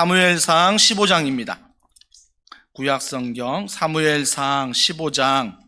사무엘상 15장입니다. 구약성경 사무엘상 15장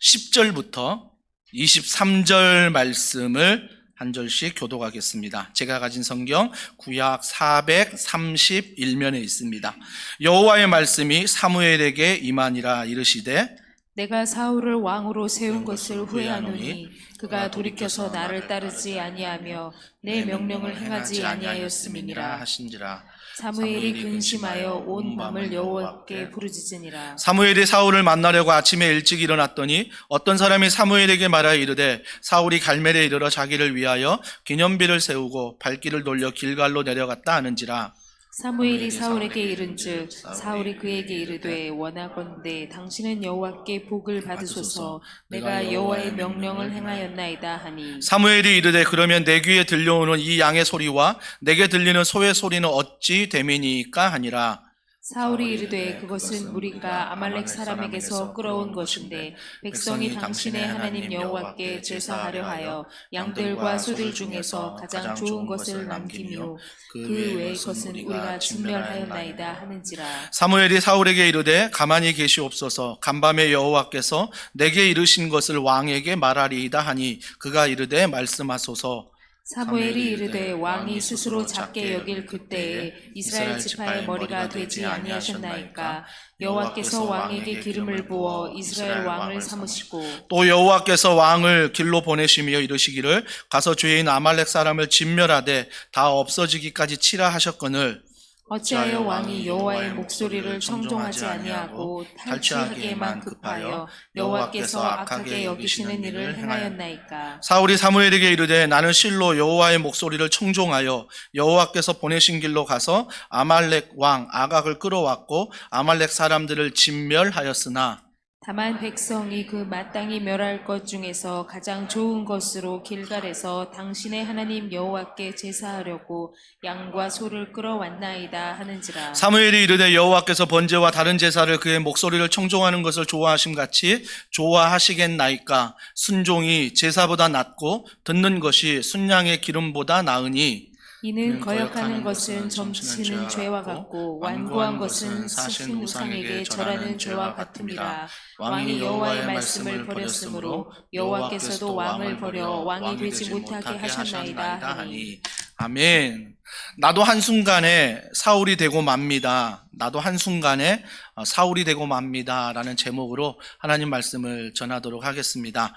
10절부터 23절 말씀을 한 절씩 교독하겠습니다. 제가 가진 성경 구약 431면에 있습니다. 여호와의 말씀이 사무엘에게 임하니라. 이르시되 내가 사울을 왕으로 세운 것을 후회하노니 그가 돌이켜서 나를 따르지 아니하며 내 명령을 행하지 아니하였음이니라 하신지라. 사무엘이 근심하여 온 밤을 여호와께 부르짖으니라. 사무엘이 사울을 만나려고 아침에 일찍 일어났더니 어떤 사람이 사무엘에게 말하여 이르되 사울이 갈멜에 이르러 자기를 위하여 기념비를 세우고 발길을 돌려 길갈로 내려갔다 하는지라. 사무엘이 사울에게 이른즉 사울이 그에게 이르되 원하건대 당신은 여호와께 복을 받으소서. 내가 여호와의 명령을 행하였나이다 하니 사무엘이 이르되 그러면 내 귀에 들려오는 이 양의 소리와 내게 들리는 소의 소리는 어찌 됨이니까 하니라. 사울이 이르되 그것은 우리가 아말렉 사람에게서 끌어온 것인데 백성이 당신의 하나님 여호와께 제사하려 하여 양들과 소들 중에서 가장 좋은 것을 남기며 그 외의 것은 우리가 진멸하였나이다 하는지라. 사무엘이 사울에게 이르되 가만히 계시옵소서. 간밤에 여호와께서 내게 이르신 것을 왕에게 말하리이다 하니 그가 이르되 말씀하소서. 사무엘이 이르되 왕이 스스로 작게 여길 그때에 이스라엘 지파의 머리가 되지 아니하셨나이까. 여호와께서 왕에게 기름을 부어 이스라엘 왕을 삼으시고 또 여호와께서 왕을 길로 보내시며 이르시기를 가서 죄인 아말렉 사람을 진멸하되 다 없어지기까지 치라 하셨거늘 어찌하여 왕이 여호와의 목소리를 청종하지 아니하고 탈취하기에만 급하여 여호와께서 악하게 여기시는 일을 행하였나이까. 사울이 사무엘에게 이르되 나는 실로 여호와의 목소리를 청종하여 여호와께서 보내신 길로 가서 아말렉 왕 아각을 끌어왔고 아말렉 사람들을 진멸하였으나 다만 백성이 그 마땅히 멸할 것 중에서 가장 좋은 것으로 길갈에서 당신의 하나님 여호와께 제사하려고 양과 소를 끌어왔나이다 하는지라. 사무엘이 이르되 여호와께서 번제와 다른 제사를 그의 목소리를 청종하는 것을 좋아하심 같이 좋아하시겠나이까. 순종이 제사보다 낫고 듣는 것이 순양의 기름보다 나으니 이는 거역하는 것은 점치는 죄와 같고 완고한 것은 사신 우상에게 절하는 죄와 같음이라. 왕이 여호와의 말씀을 버렸으므로 여호와께서도 왕을 버려 왕이 되지 못하게 하셨나이다 하니. 아멘. 나도 한순간에 사울이 되고 맙니다. 나도 한순간에 사울이 되고 맙니다 라는 제목으로 하나님 말씀을 전하도록 하겠습니다.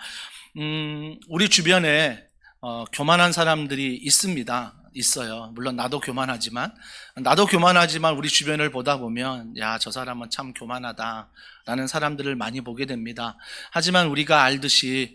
우리 주변에 교만한 사람들이 있어요. 물론 나도 교만하지만 우리 주변을 보다 보면 야, 저 사람은 참 교만하다 라는 사람들을 많이 보게 됩니다. 하지만 우리가 알듯이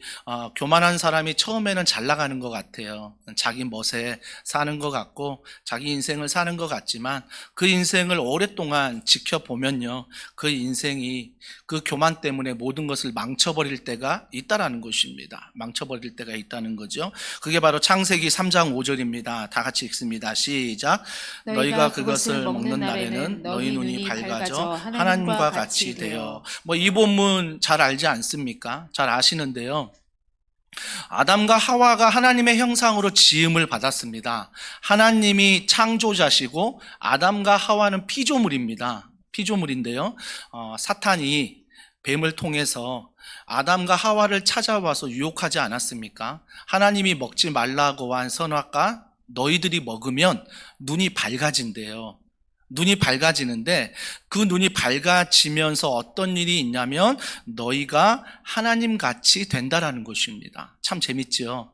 교만한 사람이 처음에는 잘 나가는 것 같아요. 자기 멋에 사는 것 같고 자기 인생을 사는 것 같지만 그 인생을 오랫동안 지켜보면요, 그 인생이 그 교만 때문에 모든 것을 망쳐버릴 때가 있다라는 것입니다. 망쳐버릴 때가 있다는 거죠. 그게 바로 창세기 3장 5절입니다. 다 같이 읽습니다. 시작. 너희가 그것을 먹는 날에는 너희 눈이 밝아져 하나님과 같이 되어. 이 본문 잘 알지 않습니까? 잘 아시는데요. 아담과 하와가 하나님의 형상으로 지음을 받았습니다. 하나님이 창조자시고 아담과 하와는 피조물입니다. 피조물인데요. 사탄이 뱀을 통해서 아담과 하와를 찾아와서 유혹하지 않았습니까? 하나님이 먹지 말라고 한 선악과 너희들이 먹으면 눈이 밝아진대요. 눈이 밝아지는데 그 눈이 밝아지면서 어떤 일이 있냐면 너희가 하나님같이 된다라는 것입니다. 참 재밌죠?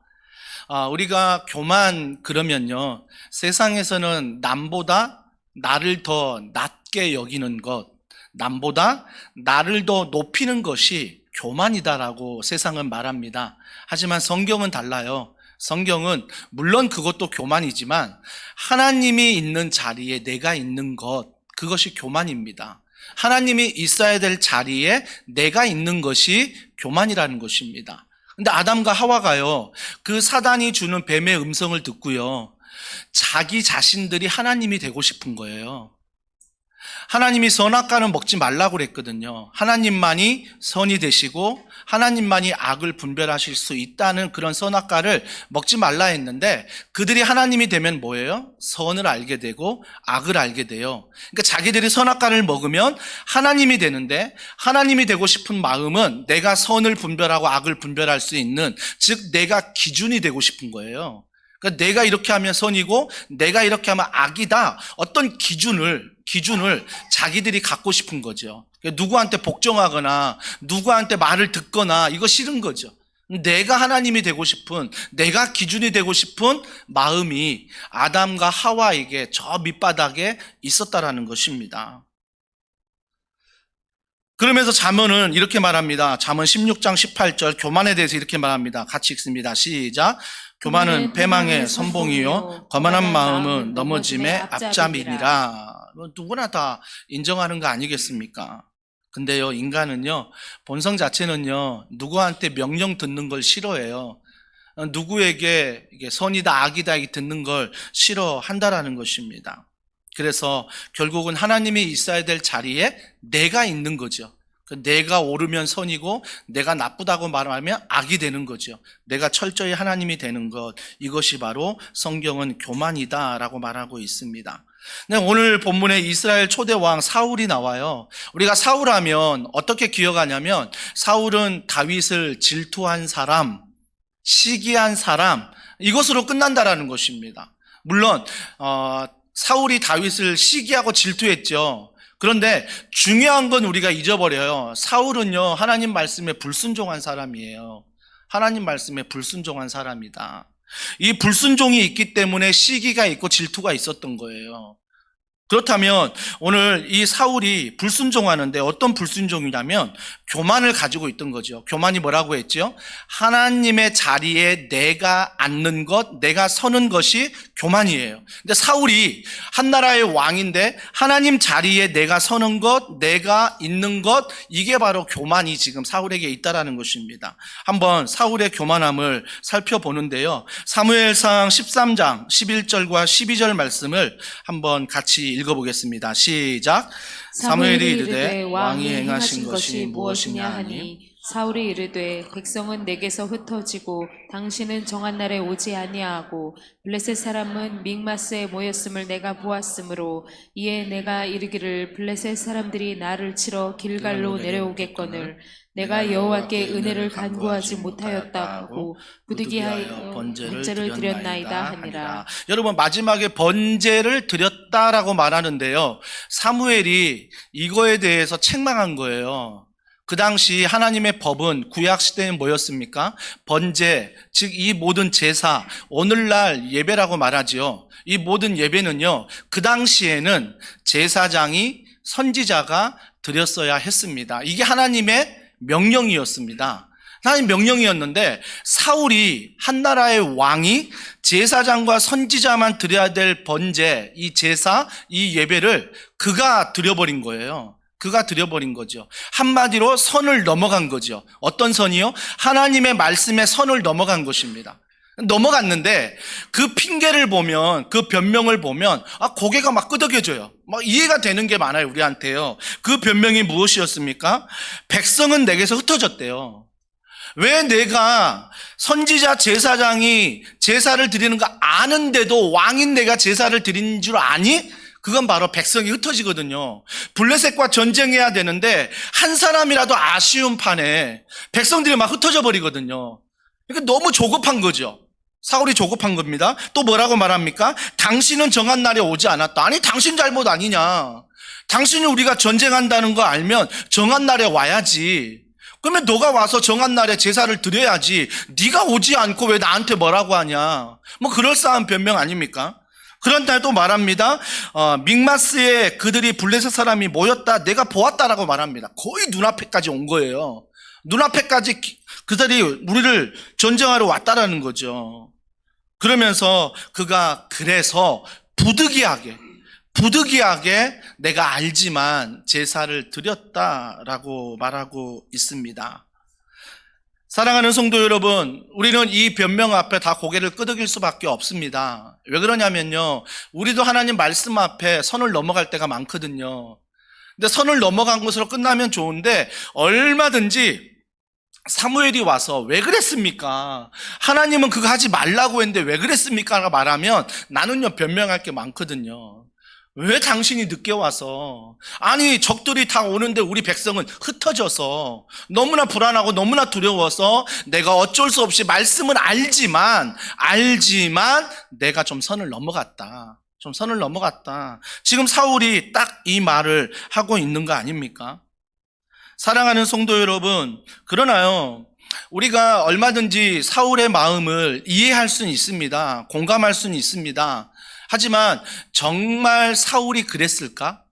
우리가 교만 그러면요, 세상에서는 남보다 나를 더 낮게 여기는 것, 남보다 나를 더 높이는 것이 교만이다라고 세상은 말합니다. 하지만 성경은 달라요. 성경은 물론 그것도 교만이지만 하나님이 있는 자리에 내가 있는 것, 그것이 교만입니다. 하나님이 있어야 될 자리에 내가 있는 것이 교만이라는 것입니다. 근데 아담과 하와가요, 그 사단이 주는 뱀의 음성을 듣고요, 자기 자신들이 하나님이 되고 싶은 거예요. 하나님이 선악과는 먹지 말라고 그랬거든요. 하나님만이 선이 되시고 하나님만이 악을 분별하실 수 있다는 그런 선악과를 먹지 말라 했는데, 그들이 하나님이 되면 뭐예요? 선을 알게 되고 악을 알게 돼요. 그러니까 자기들이 선악과를 먹으면 하나님이 되는데, 하나님이 되고 싶은 마음은 내가 선을 분별하고 악을 분별할 수 있는, 즉 내가 기준이 되고 싶은 거예요. 그러니까 내가 이렇게 하면 선이고 내가 이렇게 하면 악이다, 어떤 기준을 자기들이 갖고 싶은 거죠. 그러니까 누구한테 복종하거나 누구한테 말을 듣거나 이거 싫은 거죠. 내가 하나님이 되고 싶은, 내가 기준이 되고 싶은 마음이 아담과 하와에게 저 밑바닥에 있었다라는 것입니다. 그러면서 잠언은 이렇게 말합니다. 잠언 16장 18절 교만에 대해서 이렇게 말합니다. 같이 읽습니다. 시작. 교만은 패망의 선봉이요 거만한 마음은 넘어짐의 앞잡이니라. 누구나 다 인정하는 거 아니겠습니까? 근데요, 인간은요, 본성 자체는요, 누구한테 명령 듣는 걸 싫어해요. 누구에게 이게 선이다 악이다 이 듣는 걸 싫어한다라는 것입니다. 그래서 결국은 하나님이 있어야 될 자리에 내가 있는 거죠. 내가 옳으면 선이고 내가 나쁘다고 말하면 악이 되는 거죠. 내가 철저히 하나님이 되는 것, 이것이 바로 성경은 교만이다라고 말하고 있습니다. 네, 오늘 본문에 이스라엘 초대 왕 사울이 나와요. 우리가 사울하면 어떻게 기억하냐면, 사울은 다윗을 질투한 사람, 시기한 사람, 이것으로 끝난다라는 것입니다. 물론 사울이 다윗을 시기하고 질투했죠. 그런데 중요한 건 우리가 잊어버려요. 사울은요, 하나님 말씀에 불순종한 사람이에요. 하나님 말씀에 불순종한 사람이다. 이 불순종이 있기 때문에 시기가 있고 질투가 있었던 거예요. 그렇다면 오늘 이 사울이 불순종하는데 어떤 불순종이냐면 교만을 가지고 있던 거죠. 교만이 뭐라고 했죠? 하나님의 자리에 내가 앉는 것, 내가 서는 것이 교만이에요. 근데 사울이 한 나라의 왕인데 하나님 자리에 내가 서는 것, 내가 있는 것, 이게 바로 교만이 지금 사울에게 있다라는 것입니다. 한번 사울의 교만함을 살펴보는데요. 사무엘상 13장 11절과 12절 말씀을 한번 같이 읽어보겠습니다. 시작. 사무엘이 이르되 왕이 행하신 것이 무엇이냐 하니, 사울이 이르되 백성은 내게서 흩어지고 당신은 정한 날에 오지 아니하고 블레셋 사람은 믹마스에 모였음을 내가 보았으므로 이에 내가 이르기를 블레셋 사람들이 나를 치러 길갈로 내려오겠거늘 내가 여호와께 은혜를 간구하지 못하였다 하고 부득이하여 번제를 드렸나이다 하니라. 여러분, 마지막에 번제를 드렸다라고 말하는데요, 사무엘이 이거에 대해서 책망한 거예요. 그 당시 하나님의 법은 구약 시대엔 뭐였습니까? 번제, 즉 이 모든 제사, 오늘날 예배라고 말하지요. 이 모든 예배는요, 그 당시에는 제사장이, 선지자가 드렸어야 했습니다. 이게 하나님의 명령이었습니다. 하나님 명령이었는데 사울이, 한 나라의 왕이 제사장과 선지자만 드려야 될 번제, 이 제사, 이 예배를 그가 드려버린 거예요. 그가 드려버린 거죠. 한마디로 선을 넘어간 거죠. 어떤 선이요? 하나님의 말씀에 선을 넘어간 것입니다. 넘어갔는데 그 핑계를 보면, 그 변명을 보면 고개가 막 끄덕여져요. 막 이해가 되는 게 많아요, 우리한테요. 그 변명이 무엇이었습니까? 백성은 내게서 흩어졌대요. 왜 내가 선지자 제사장이 제사를 드리는 거 아는데도 왕인 내가 제사를 드린 줄 아니? 그건 바로 백성이 흩어지거든요. 블레셋과 전쟁해야 되는데 한 사람이라도 아쉬운 판에 백성들이 막 흩어져 버리거든요. 그러니까 너무 조급한 거죠. 사울이 조급한 겁니다. 또 뭐라고 말합니까? 당신은 정한 날에 오지 않았다. 아니, 당신 잘못 아니냐. 당신이 우리가 전쟁한다는 거 알면 정한 날에 와야지. 그러면 너가 와서 정한 날에 제사를 드려야지. 네가 오지 않고 왜 나한테 뭐라고 하냐. 뭐 그럴싸한 변명 아닙니까? 그런 날 또 말합니다. 믹마스에 그들이 블레셋 사람이 모였다, 내가 보았다라고 말합니다. 거의 눈앞에까지 온 거예요. 눈앞에까지 그들이 우리를 전쟁하러 왔다라는 거죠. 그러면서 그가 그래서 부득이하게 내가 알지만 제사를 드렸다라고 말하고 있습니다. 사랑하는 성도 여러분, 우리는 이 변명 앞에 다 고개를 끄덕일 수밖에 없습니다. 왜 그러냐면요, 우리도 하나님 말씀 앞에 선을 넘어갈 때가 많거든요. 근데 선을 넘어간 것으로 끝나면 좋은데 얼마든지 사무엘이 와서 왜 그랬습니까? 하나님은 그거 하지 말라고 했는데 왜 그랬습니까? 라고 말하면 나는요 변명할 게 많거든요. 왜 당신이 늦게 와서? 아니 적들이 다 오는데 우리 백성은 흩어져서 너무나 불안하고 너무나 두려워서 내가 어쩔 수 없이 말씀은 알지만 내가 좀 선을 넘어갔다. 지금 사울이 딱 이 말을 하고 있는 거 아닙니까? 사랑하는 성도 여러분, 그러나요, 우리가 얼마든지 사울의 마음을 이해할 수는 있습니다. 공감할 수는 있습니다. 하지만 정말 사울이 그랬을까?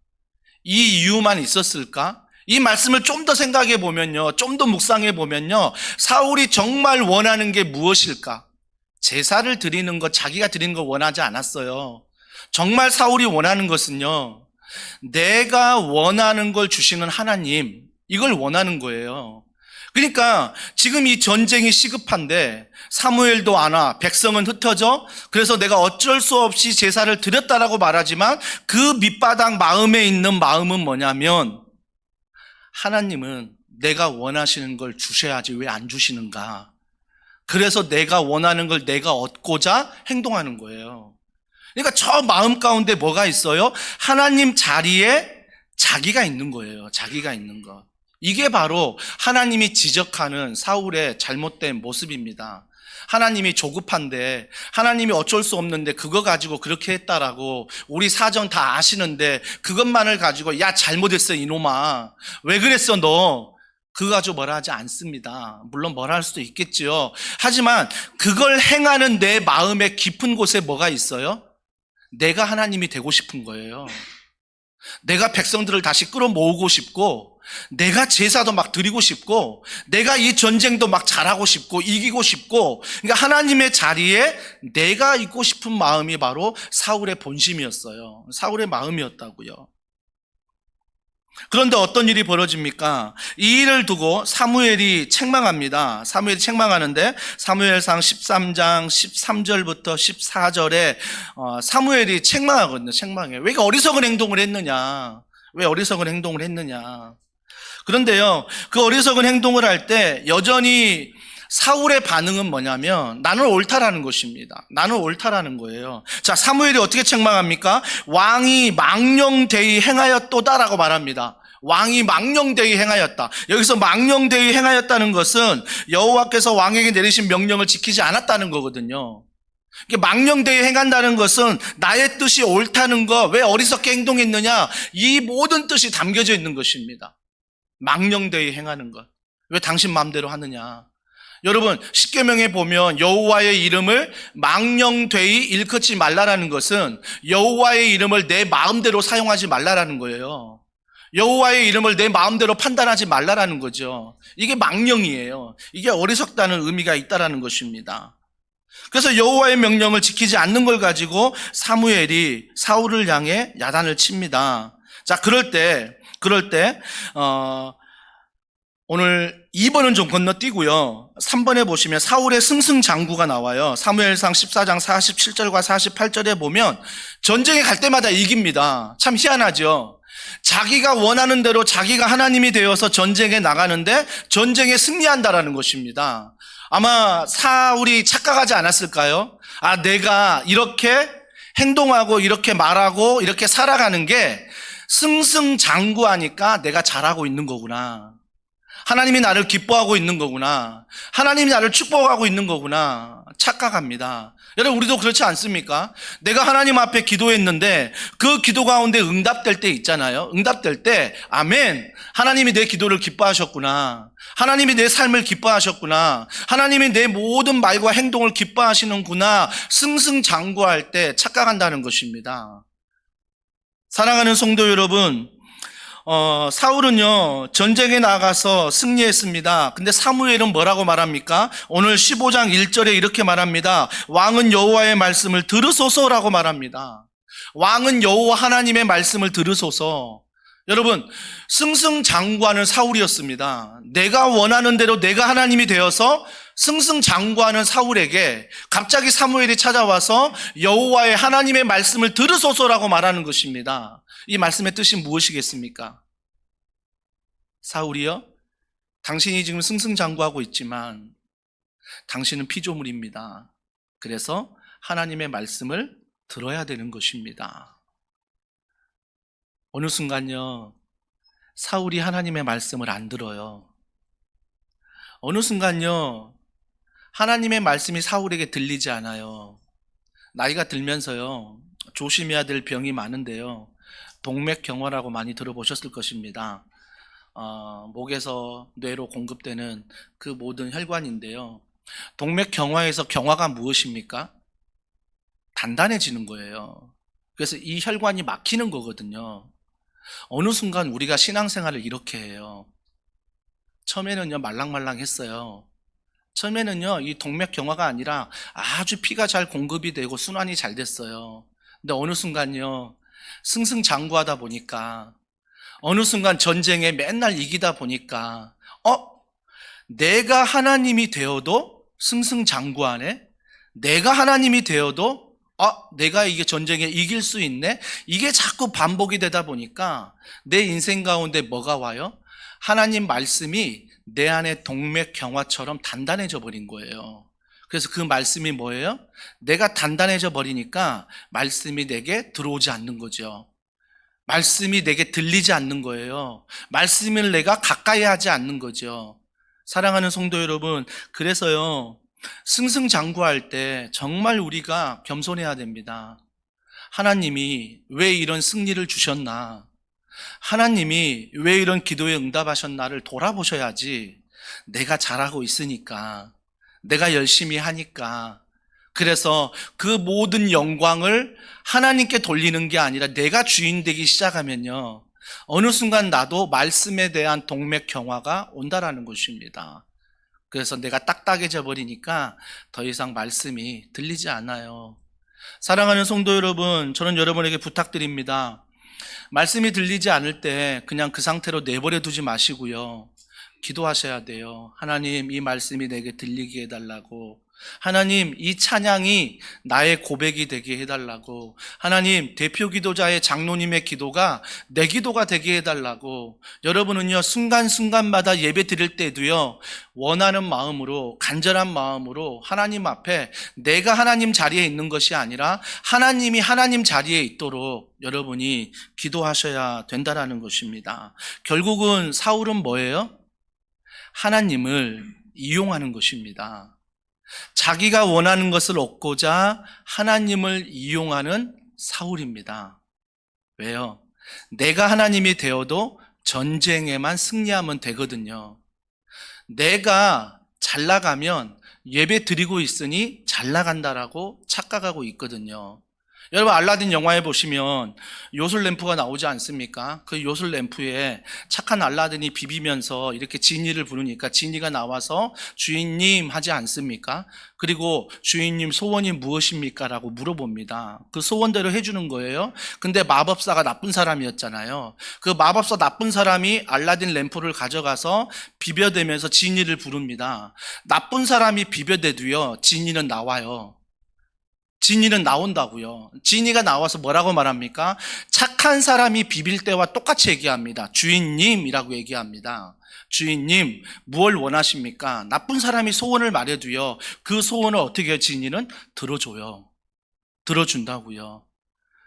이 이유만 있었을까? 이 말씀을 좀 더 생각해 보면요, 좀 더 묵상해 보면요, 사울이 정말 원하는 게 무엇일까? 제사를 드리는 것, 자기가 드리는 거 원하지 않았어요. 정말 사울이 원하는 것은요, 내가 원하는 걸 주시는 하나님, 이걸 원하는 거예요. 그러니까 지금 이 전쟁이 시급한데 사무엘도 안 와, 백성은 흩어져. 그래서 내가 어쩔 수 없이 제사를 드렸다라고 말하지만 그 밑바닥 마음에 있는 마음은 뭐냐면, 하나님은 내가 원하시는 걸 주셔야지 왜 안 주시는가. 그래서 내가 원하는 걸 내가 얻고자 행동하는 거예요. 그러니까 저 마음 가운데 뭐가 있어요? 하나님 자리에 자기가 있는 거예요. 자기가 있는 것. 이게 바로 하나님이 지적하는 사울의 잘못된 모습입니다. 하나님이 조급한데, 하나님이 어쩔 수 없는데 그거 가지고 그렇게 했다라고 우리 사정 다 아시는데 그것만을 가지고 야 잘못했어 이놈아, 왜 그랬어 너, 그거 가지고 뭐라 하지 않습니다. 물론 뭐라 할 수도 있겠지요. 하지만 그걸 행하는 내 마음의 깊은 곳에 뭐가 있어요? 내가 하나님이 되고 싶은 거예요. 내가 백성들을 다시 끌어모으고 싶고, 내가 제사도 막 드리고 싶고, 내가 이 전쟁도 막 잘하고 싶고 이기고 싶고, 그러니까 하나님의 자리에 내가 있고 싶은 마음이 바로 사울의 본심이었어요. 사울의 마음이었다고요. 그런데 어떤 일이 벌어집니까? 이 일을 두고 사무엘이 책망합니다. 사무엘이 책망하는데 사무엘상 13장 13절부터 14절에 사무엘이 책망하거든요. 책망해요. 왜 어리석은 행동을 했느냐? 왜 어리석은 행동을 했느냐? 그런데요, 그 어리석은 행동을 할 때 여전히 사울의 반응은 뭐냐면 나는 옳다라는 것입니다. 나는 옳다라는 거예요. 자, 사무엘이 어떻게 책망합니까? 왕이 망령되이 행하였도다라고 말합니다. 왕이 망령되이 행하였다. 여기서 망령되이 행하였다는 것은 여호와께서 왕에게 내리신 명령을 지키지 않았다는 거거든요. 망령되이 행한다는 것은 나의 뜻이 옳다는 거, 왜 어리석게 행동했느냐, 이 모든 뜻이 담겨져 있는 것입니다. 망령되이 행하는 것, 왜 당신 마음대로 하느냐. 여러분, 십계명에 보면 여호와의 이름을 망령되이 일컫지 말라라는 것은 여호와의 이름을 내 마음대로 사용하지 말라라는 거예요. 여호와의 이름을 내 마음대로 판단하지 말라라는 거죠. 이게 망령이에요. 이게 어리석다는 의미가 있다라는 것입니다. 그래서 여호와의 명령을 지키지 않는 걸 가지고 사무엘이 사울을 향해 야단을 칩니다. 자, 그럴 때 오늘 2번은 좀 건너뛰고요. 3번에 보시면 사울의 승승장구가 나와요. 사무엘상 14장 47절과 48절에 보면 전쟁에 갈 때마다 이깁니다. 참 희한하죠. 자기가 원하는 대로 자기가 하나님이 되어서 전쟁에 나가는데 전쟁에 승리한다라는 것입니다. 아마 사울이 착각하지 않았을까요? 아, 내가 이렇게 행동하고 이렇게 말하고 이렇게 살아가는 게 승승장구하니까 내가 잘하고 있는 거구나. 하나님이 나를 기뻐하고 있는 거구나. 하나님이 나를 축복하고 있는 거구나. 착각합니다. 여러분, 우리도 그렇지 않습니까? 내가 하나님 앞에 기도했는데 그 기도 가운데 응답될 때 있잖아요. 응답될 때 아멘, 하나님이 내 기도를 기뻐하셨구나. 하나님이 내 삶을 기뻐하셨구나. 하나님이 내 모든 말과 행동을 기뻐하시는구나. 승승장구할 때 착각한다는 것입니다. 사랑하는 성도 여러분, 사울은요 전쟁에 나가서 승리했습니다. 근데 사무엘은 뭐라고 말합니까? 오늘 15장 1절에 이렇게 말합니다. 왕은 여호와의 말씀을 들으소서라고 말합니다. 왕은 여호와 하나님의 말씀을 들으소서. 여러분, 승승장구하는 사울이었습니다. 내가 원하는 대로 내가 하나님이 되어서 승승장구하는 사울에게 갑자기 사무엘이 찾아와서 여호와의 하나님의 말씀을 들으소서라고 말하는 것입니다. 이 말씀의 뜻이 무엇이겠습니까? 사울이여, 당신이 지금 승승장구하고 있지만 당신은 피조물입니다. 그래서 하나님의 말씀을 들어야 되는 것입니다. 어느 순간요, 사울이 하나님의 말씀을 안 들어요. 어느 순간요, 하나님의 말씀이 사울에게 들리지 않아요. 나이가 들면서요, 조심해야 될 병이 많은데요, 동맥경화라고 많이 들어보셨을 것입니다. 목에서 뇌로 공급되는 그 모든 혈관인데요, 동맥경화에서 경화가 무엇입니까? 단단해지는 거예요. 그래서 이 혈관이 막히는 거거든요. 어느 순간 우리가 신앙생활을 이렇게 해요. 처음에는요, 말랑말랑했어요. 처음에는요, 이 동맥경화가 아니라 아주 피가 잘 공급이 되고 순환이 잘 됐어요. 근데 어느 순간요, 승승장구하다 보니까, 어느 순간 전쟁에 맨날 이기다 보니까, 내가 하나님이 되어도 승승장구하네? 내가 하나님이 되어도 내가 이게 전쟁에 이길 수 있네? 이게 자꾸 반복이 되다 보니까 내 인생 가운데 뭐가 와요? 하나님 말씀이 내 안에 동맥경화처럼 단단해져 버린 거예요. 그래서 그 말씀이 뭐예요? 내가 단단해져 버리니까 말씀이 내게 들어오지 않는 거죠. 말씀이 내게 들리지 않는 거예요. 말씀을 내가 가까이 하지 않는 거죠. 사랑하는 성도 여러분, 그래서요, 승승장구할 때 정말 우리가 겸손해야 됩니다. 하나님이 왜 이런 승리를 주셨나? 하나님이 왜 이런 기도에 응답하셨나를 돌아보셔야지. 내가 잘하고 있으니까, 내가 열심히 하니까, 그래서 그 모든 영광을 하나님께 돌리는 게 아니라 내가 주인 되기 시작하면요, 어느 순간 나도 말씀에 대한 동맥경화가 온다라는 것입니다. 그래서 내가 딱딱해져 버리니까 더 이상 말씀이 들리지 않아요. 사랑하는 성도 여러분, 저는 여러분에게 부탁드립니다. 말씀이 들리지 않을 때 그냥 그 상태로 내버려 두지 마시고요, 기도하셔야 돼요. 하나님, 이 말씀이 내게 들리게 해달라고. 하나님, 이 찬양이 나의 고백이 되게 해달라고. 하나님, 대표 기도자의 장로님의 기도가 내 기도가 되게 해달라고. 여러분은요, 순간순간마다 예배 드릴 때도요, 원하는 마음으로, 간절한 마음으로 하나님 앞에 내가 하나님 자리에 있는 것이 아니라 하나님이 하나님 자리에 있도록 여러분이 기도하셔야 된다라는 것입니다. 결국은 사울은 뭐예요? 하나님을 이용하는 것입니다. 자기가 원하는 것을 얻고자 하나님을 이용하는 사울입니다. 왜요? 내가 하나님이 되어도 전쟁에만 승리하면 되거든요. 내가 잘 나가면 예배 드리고 있으니 잘 나간다라고 착각하고 있거든요. 여러분, 알라딘 영화에 보시면 요술 램프가 나오지 않습니까? 그 요술 램프에 착한 알라딘이 비비면서 이렇게 지니를 부르니까 지니가 나와서 주인님 하지 않습니까? 그리고 주인님 소원이 무엇입니까? 라고 물어봅니다. 그 소원대로 해주는 거예요. 근데 마법사가 나쁜 사람이었잖아요. 그 마법사 나쁜 사람이 알라딘 램프를 가져가서 비벼대면서 지니를 부릅니다. 나쁜 사람이 비벼대도요, 지니는 나와요. 지니는 나온다고요. 지니가 나와서 뭐라고 말합니까? 착한 사람이 비빌 때와 똑같이 얘기합니다. 주인님이라고 얘기합니다. 주인님, 무엇을 원하십니까? 나쁜 사람이 소원을 말해도요, 그 소원을 어떻게 해요? 지니는 들어줘요. 들어준다고요.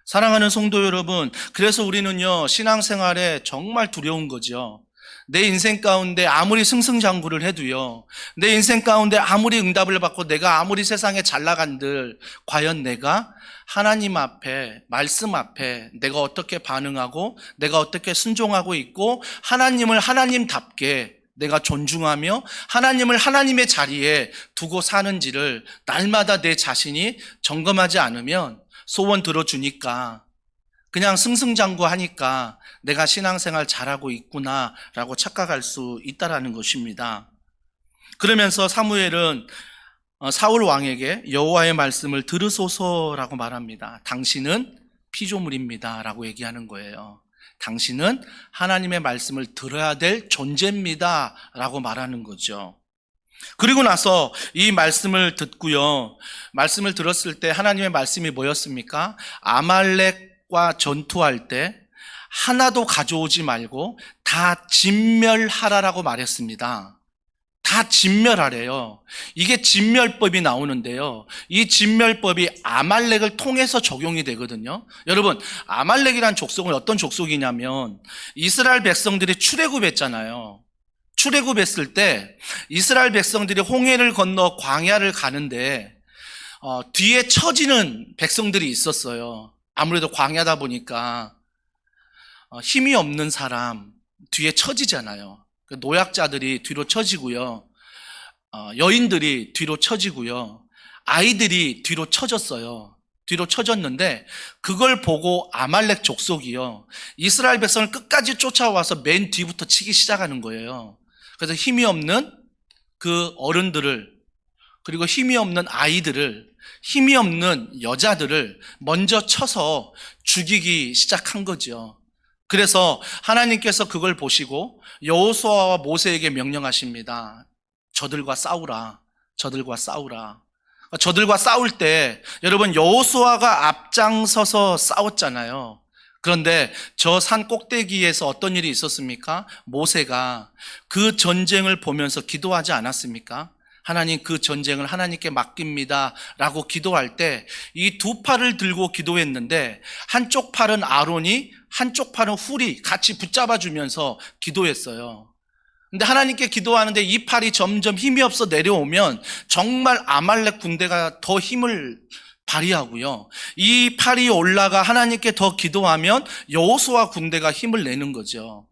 사랑하는 성도 여러분, 그래서 우리는요, 신앙생활에 정말 두려운 거죠. 내 인생 가운데 아무리 승승장구를 해도요, 내 인생 가운데 아무리 응답을 받고 내가 아무리 세상에 잘 나간들, 과연 내가 하나님 앞에, 말씀 앞에 내가 어떻게 반응하고 내가 어떻게 순종하고 있고 하나님을 하나님답게 내가 존중하며 하나님을 하나님의 자리에 두고 사는지를 날마다 내 자신이 점검하지 않으면 소원 들어주니까, 그냥 승승장구하니까 내가 신앙생활 잘하고 있구나라고 착각할 수 있다라는 것입니다. 그러면서 사무엘은 사울 왕에게 여호와의 말씀을 들으소서라고 말합니다. 당신은 피조물입니다 라고 얘기하는 거예요. 당신은 하나님의 말씀을 들어야 될 존재입니다 라고 말하는 거죠. 그리고 나서 이 말씀을 듣고요, 말씀을 들었을 때 하나님의 말씀이 뭐였습니까? 아말렉과 전투할 때 하나도 가져오지 말고 다 진멸하라라고 말했습니다. 다 진멸하래요. 이게 진멸법이 나오는데요, 이 진멸법이 아말렉을 통해서 적용이 되거든요. 여러분, 아말렉이란 족속은 어떤 족속이냐면 이스라엘 백성들이 출애굽했잖아요. 출애굽했을 때 이스라엘 백성들이 홍해를 건너 광야를 가는데 뒤에 처지는 백성들이 있었어요. 아무래도 광야다 보니까 힘이 없는 사람 뒤에 처지잖아요. 노약자들이 뒤로 처지고요, 여인들이 뒤로 처지고요, 아이들이 뒤로 처졌어요. 뒤로 처졌는데 그걸 보고 아말렉 족속이요, 이스라엘 백성을 끝까지 쫓아와서 맨 뒤부터 치기 시작하는 거예요. 그래서 힘이 없는 그 어른들을, 그리고 힘이 없는 아이들을, 힘이 없는 여자들을 먼저 쳐서 죽이기 시작한 거죠. 그래서 하나님께서 그걸 보시고 여호수아와 모세에게 명령하십니다. 저들과 싸우라. 저들과 싸우라. 저들과 싸울 때 여러분, 여호수아가 앞장서서 싸웠잖아요. 그런데 저 산 꼭대기에서 어떤 일이 있었습니까? 모세가 그 전쟁을 보면서 기도하지 않았습니까? 하나님, 그 전쟁을 하나님께 맡깁니다 라고 기도할 때 이 두 팔을 들고 기도했는데 한쪽 팔은 아론이, 한쪽 팔은 훌이 같이 붙잡아주면서 기도했어요. 근데 하나님께 기도하는데 이 팔이 점점 힘이 없어 내려오면 정말 아말렉 군대가 더 힘을 발휘하고요, 이 팔이 올라가 하나님께 더 기도하면 여호수아 군대가 힘을 내는 거죠.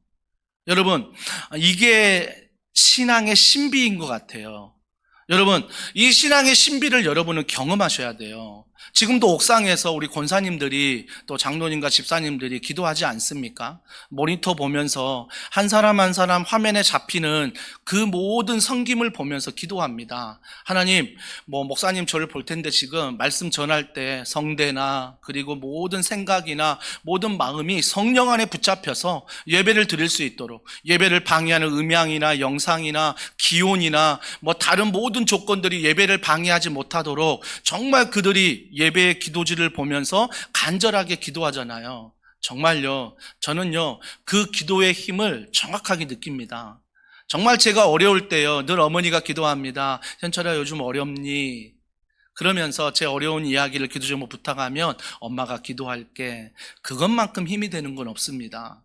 여러분, 이게 신앙의 신비인 것 같아요. 여러분, 이 신앙의 신비를 여러분은 경험하셔야 돼요. 지금도 옥상에서 우리 권사님들이, 또 장로님과 집사님들이 기도하지 않습니까? 모니터 보면서 한 사람 한 사람 화면에 잡히는 그 모든 성김을 보면서 기도합니다. 하나님, 목사님 저를 볼 텐데 지금 말씀 전할 때 성대나 그리고 모든 생각이나 모든 마음이 성령 안에 붙잡혀서 예배를 드릴 수 있도록, 예배를 방해하는 음향이나 영상이나 기온이나 다른 모든 조건들이 예배를 방해하지 못하도록 정말 그들이 예배의 기도지를 보면서 간절하게 기도하잖아요. 정말요, 저는요 그 기도의 힘을 정확하게 느낍니다. 정말 제가 어려울 때요, 늘 어머니가 기도합니다. 현철아, 요즘 어렵니? 그러면서 제 어려운 이야기를 기도 제목 부탁하면 엄마가 기도할게. 그것만큼 힘이 되는 건 없습니다.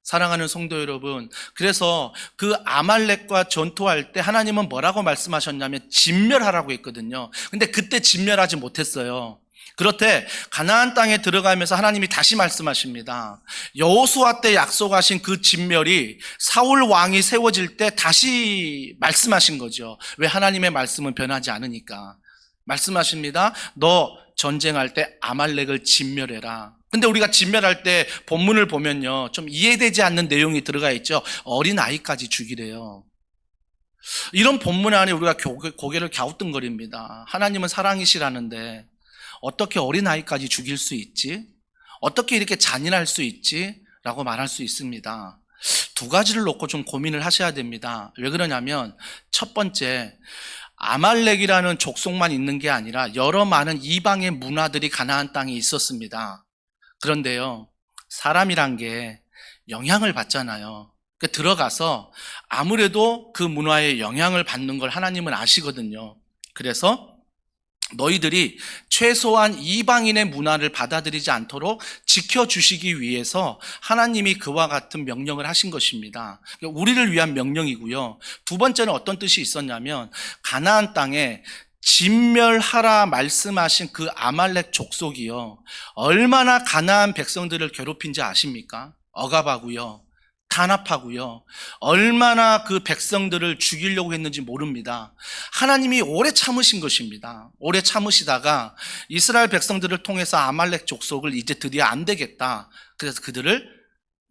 사랑하는 성도 여러분, 그래서 그 아말렉과 전투할 때 하나님은 뭐라고 말씀하셨냐면 진멸하라고 했거든요. 근데 그때 진멸하지 못했어요. 그렇대 가나안 땅에 들어가면서 하나님이 다시 말씀하십니다. 여호수아 때 약속하신 그 진멸이 사울 왕이 세워질 때 다시 말씀하신 거죠. 왜? 하나님의 말씀은 변하지 않으니까. 말씀하십니다. 너 전쟁할 때 아말렉을 진멸해라. 근데 우리가 진멸할 때 본문을 보면요, 좀 이해되지 않는 내용이 들어가 있죠. 어린 아이까지 죽이래요. 이런 본문 안에 우리가 고개를 갸우뚱거립니다. 하나님은 사랑이시라는데 어떻게 어린 아이까지 죽일 수 있지? 어떻게 이렇게 잔인할 수 있지? 라고 말할 수 있습니다. 두 가지를 놓고 좀 고민을 하셔야 됩니다. 왜 그러냐면 첫 번째, 아말렉이라는 족속만 있는 게 아니라 여러 많은 이방의 문화들이 가나안 땅에 있었습니다. 그런데요, 사람이란 게 영향을 받잖아요. 그러니까 들어가서 아무래도 그 문화에 영향을 받는 걸 하나님은 아시거든요. 그래서 너희들이 최소한 이방인의 문화를 받아들이지 않도록 지켜주시기 위해서 하나님이 그와 같은 명령을 하신 것입니다. 우리를 위한 명령이고요. 두 번째는 어떤 뜻이 있었냐면 가나안 땅에 진멸하라 말씀하신 그 아말렉 족속이요, 얼마나 가나안 백성들을 괴롭힌지 아십니까? 억압하고요, 탄압하고요, 얼마나 그 백성들을 죽이려고 했는지 모릅니다. 하나님이 오래 참으신 것입니다. 오래 참으시다가 이스라엘 백성들을 통해서 아말렉 족속을 이제 드디어 안 되겠다, 그래서 그들을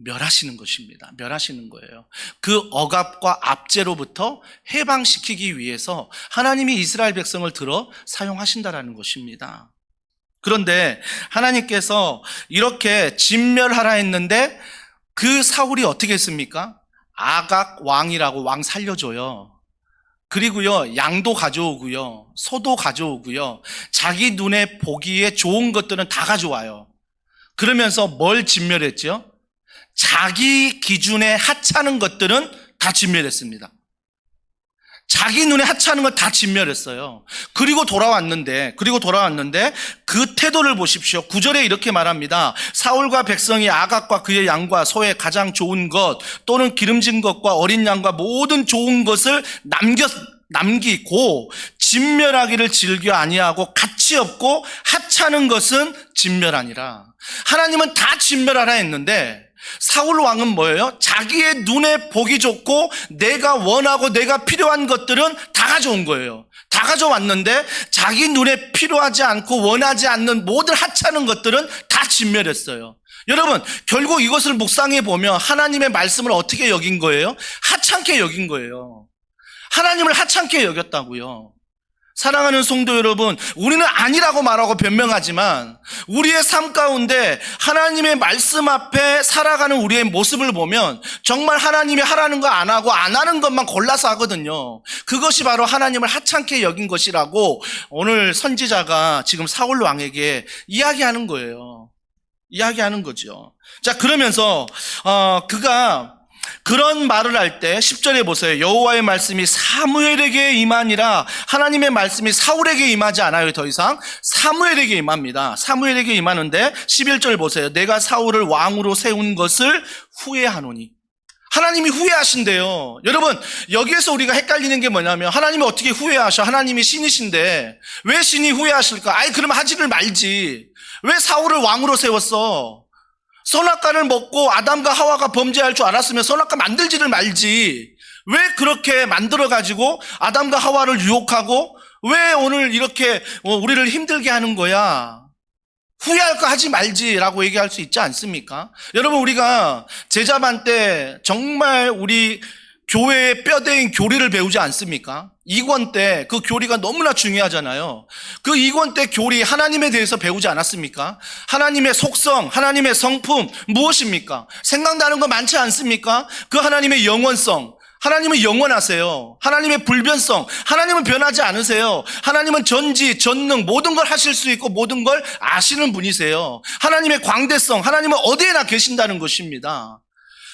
멸하시는 것입니다. 멸하시는 거예요. 그 억압과 압제로부터 해방시키기 위해서 하나님이 이스라엘 백성을 들어 사용하신다라는 것입니다. 그런데 하나님께서 이렇게 진멸하라 했는데 그 사울이 어떻게 했습니까? 아각 왕이라고 왕 살려줘요. 그리고요, 양도 가져오고요, 소도 가져오고요, 자기 눈에 보기에 좋은 것들은 다 가져와요. 그러면서 뭘 진멸했죠? 자기 기준에 하찮은 것들은 다 진멸했습니다. 자기 눈에 하찮은 걸 다 진멸했어요. 그리고 돌아왔는데 그 태도를 보십시오. 9절에 이렇게 말합니다. 사울과 백성이 아각과 그의 양과 소의 가장 좋은 것 또는 기름진 것과 어린 양과 모든 좋은 것을 남기고 진멸하기를 즐겨 아니하고 가치 없고 하찮은 것은 진멸하니라. 하나님은 다 진멸하라 했는데 사울 왕은 뭐예요? 자기의 눈에 보기 좋고 내가 원하고 내가 필요한 것들은 다 가져온 거예요. 다 가져왔는데 자기 눈에 필요하지 않고 원하지 않는 모든 하찮은 것들은 다 진멸했어요. 여러분, 결국 이것을 묵상해 보면 하나님의 말씀을 어떻게 여긴 거예요? 하찮게 여긴 거예요. 하나님을 하찮게 여겼다고요. 사랑하는 성도 여러분, 우리는 아니라고 말하고 변명하지만 우리의 삶 가운데 하나님의 말씀 앞에 살아가는 우리의 모습을 보면 정말 하나님이 하라는 거 안 하고 안 하는 것만 골라서 하거든요. 그것이 바로 하나님을 하찮게 여긴 것이라고 오늘 선지자가 지금 사울 왕에게 이야기하는 거예요. 이야기하는 거죠. 자, 그러면서 그가 그런 말을 할 때 10절에 보세요. 여호와의 말씀이 사무엘에게 임하니라. 하나님의 말씀이 사울에게 임하지 않아요. 더 이상 사무엘에게 임합니다. 사무엘에게 임하는데 11절 보세요. 내가 사울을 왕으로 세운 것을 후회하노니. 하나님이 후회하신대요. 여러분, 여기에서 우리가 헷갈리는 게 뭐냐면 하나님이 어떻게 후회하셔? 하나님이 신이신데 왜 신이 후회하실까? 아이, 그러면 하지를 말지. 왜 사울을 왕으로 세웠어? 선악과를 먹고 아담과 하와가 범죄할 줄 알았으면 선악과 만들지를 말지. 왜 그렇게 만들어가지고 아담과 하와를 유혹하고 왜 오늘 이렇게 우리를 힘들게 하는 거야? 후회할 거 하지 말지라고 얘기할 수 있지 않습니까? 여러분, 우리가 제자반 때 정말 우리 교회의 뼈대인 교리를 배우지 않습니까? 이권 때 그 교리가 너무나 중요하잖아요. 그 이권 때 교리 하나님에 대해서 배우지 않았습니까? 하나님의 속성, 하나님의 성품 무엇입니까? 생각나는 거 많지 않습니까? 그 하나님의 영원성, 하나님은 영원하세요. 하나님의 불변성, 하나님은 변하지 않으세요. 하나님은 전지, 전능, 모든 걸 하실 수 있고 모든 걸 아시는 분이세요. 하나님의 광대성, 하나님은 어디에나 계신다는 것입니다.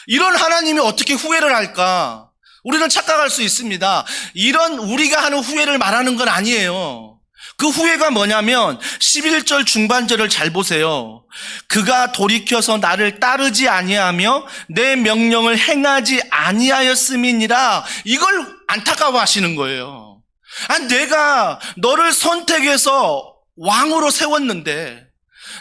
이런 하나님이 어떻게 후회를 할까? 우리는 착각할 수 있습니다. 이런 우리가 하는 후회를 말하는 건 아니에요. 그 후회가 뭐냐면 11절 중반절을 잘 보세요. 그가 돌이켜서 나를 따르지 아니하며 내 명령을 행하지 아니하였음이니라. 이걸 안타까워하시는 거예요. 내가 너를 선택해서 왕으로 세웠는데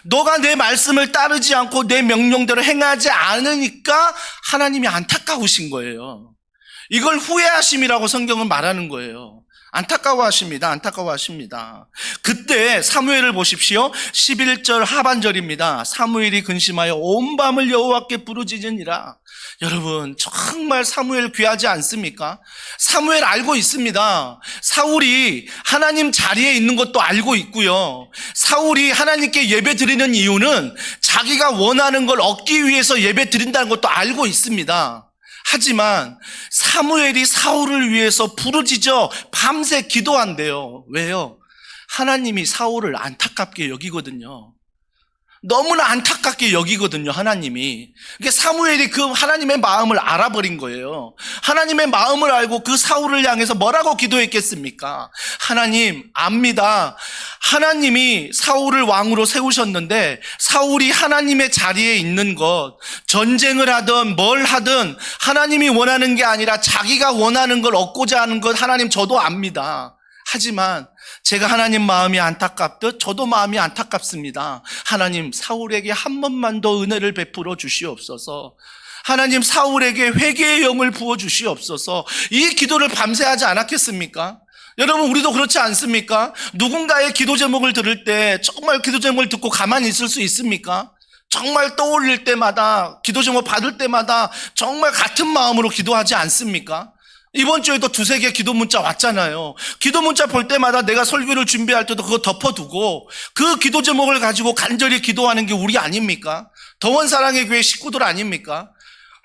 너가 내 말씀을 따르지 않고 내 명령대로 행하지 않으니까 하나님이 안타까우신 거예요. 이걸 후회하심이라고 성경은 말하는 거예요. 안타까워하십니다. 안타까워하십니다. 그때 사무엘을 보십시오. 11절 하반절입니다. 사무엘이 근심하여 온 밤을 여호와께 부르짖으니라. 여러분, 정말 사무엘 귀하지 않습니까? 사무엘 알고 있습니다. 사울이 하나님 자리에 있는 것도 알고 있고요. 사울이 하나님께 예배 드리는 이유는 자기가 원하는 걸 얻기 위해서 예배 드린다는 것도 알고 있습니다. 하지만 사무엘이 사울을 위해서 부르짖어 밤새 기도한대요. 왜요? 하나님이 사울을 안타깝게 여기거든요. 너무나 안타깝게 여기거든요, 하나님이. 그러니까 사무엘이 그 하나님의 마음을 알아버린 거예요. 하나님의 마음을 알고 그 사울을 향해서 뭐라고 기도했겠습니까? 하나님, 압니다. 하나님이 사울을 왕으로 세우셨는데 사울이 하나님의 자리에 있는 것, 전쟁을 하든 뭘 하든 하나님이 원하는 게 아니라 자기가 원하는 걸 얻고자 하는 것, 하나님 저도 압니다. 하지만 제가 하나님 마음이 안타깝듯 저도 마음이 안타깝습니다. 하나님, 사울에게 한 번만 더 은혜를 베풀어 주시옵소서. 하나님, 사울에게 회개의 영을 부어 주시옵소서. 이 기도를 밤새 하지 않았겠습니까? 여러분, 우리도 그렇지 않습니까? 누군가의 기도 제목을 들을 때 정말 기도 제목을 듣고 가만히 있을 수 있습니까? 정말 떠올릴 때마다, 기도 제목 받을 때마다 정말 같은 마음으로 기도하지 않습니까? 이번 주에도 2-3개 기도 문자 왔잖아요. 기도 문자 볼 때마다 내가 설교를 준비할 때도 그거 덮어두고 그 기도 제목을 가지고 간절히 기도하는 게 우리 아닙니까? 더원 사랑의 교회 식구들 아닙니까?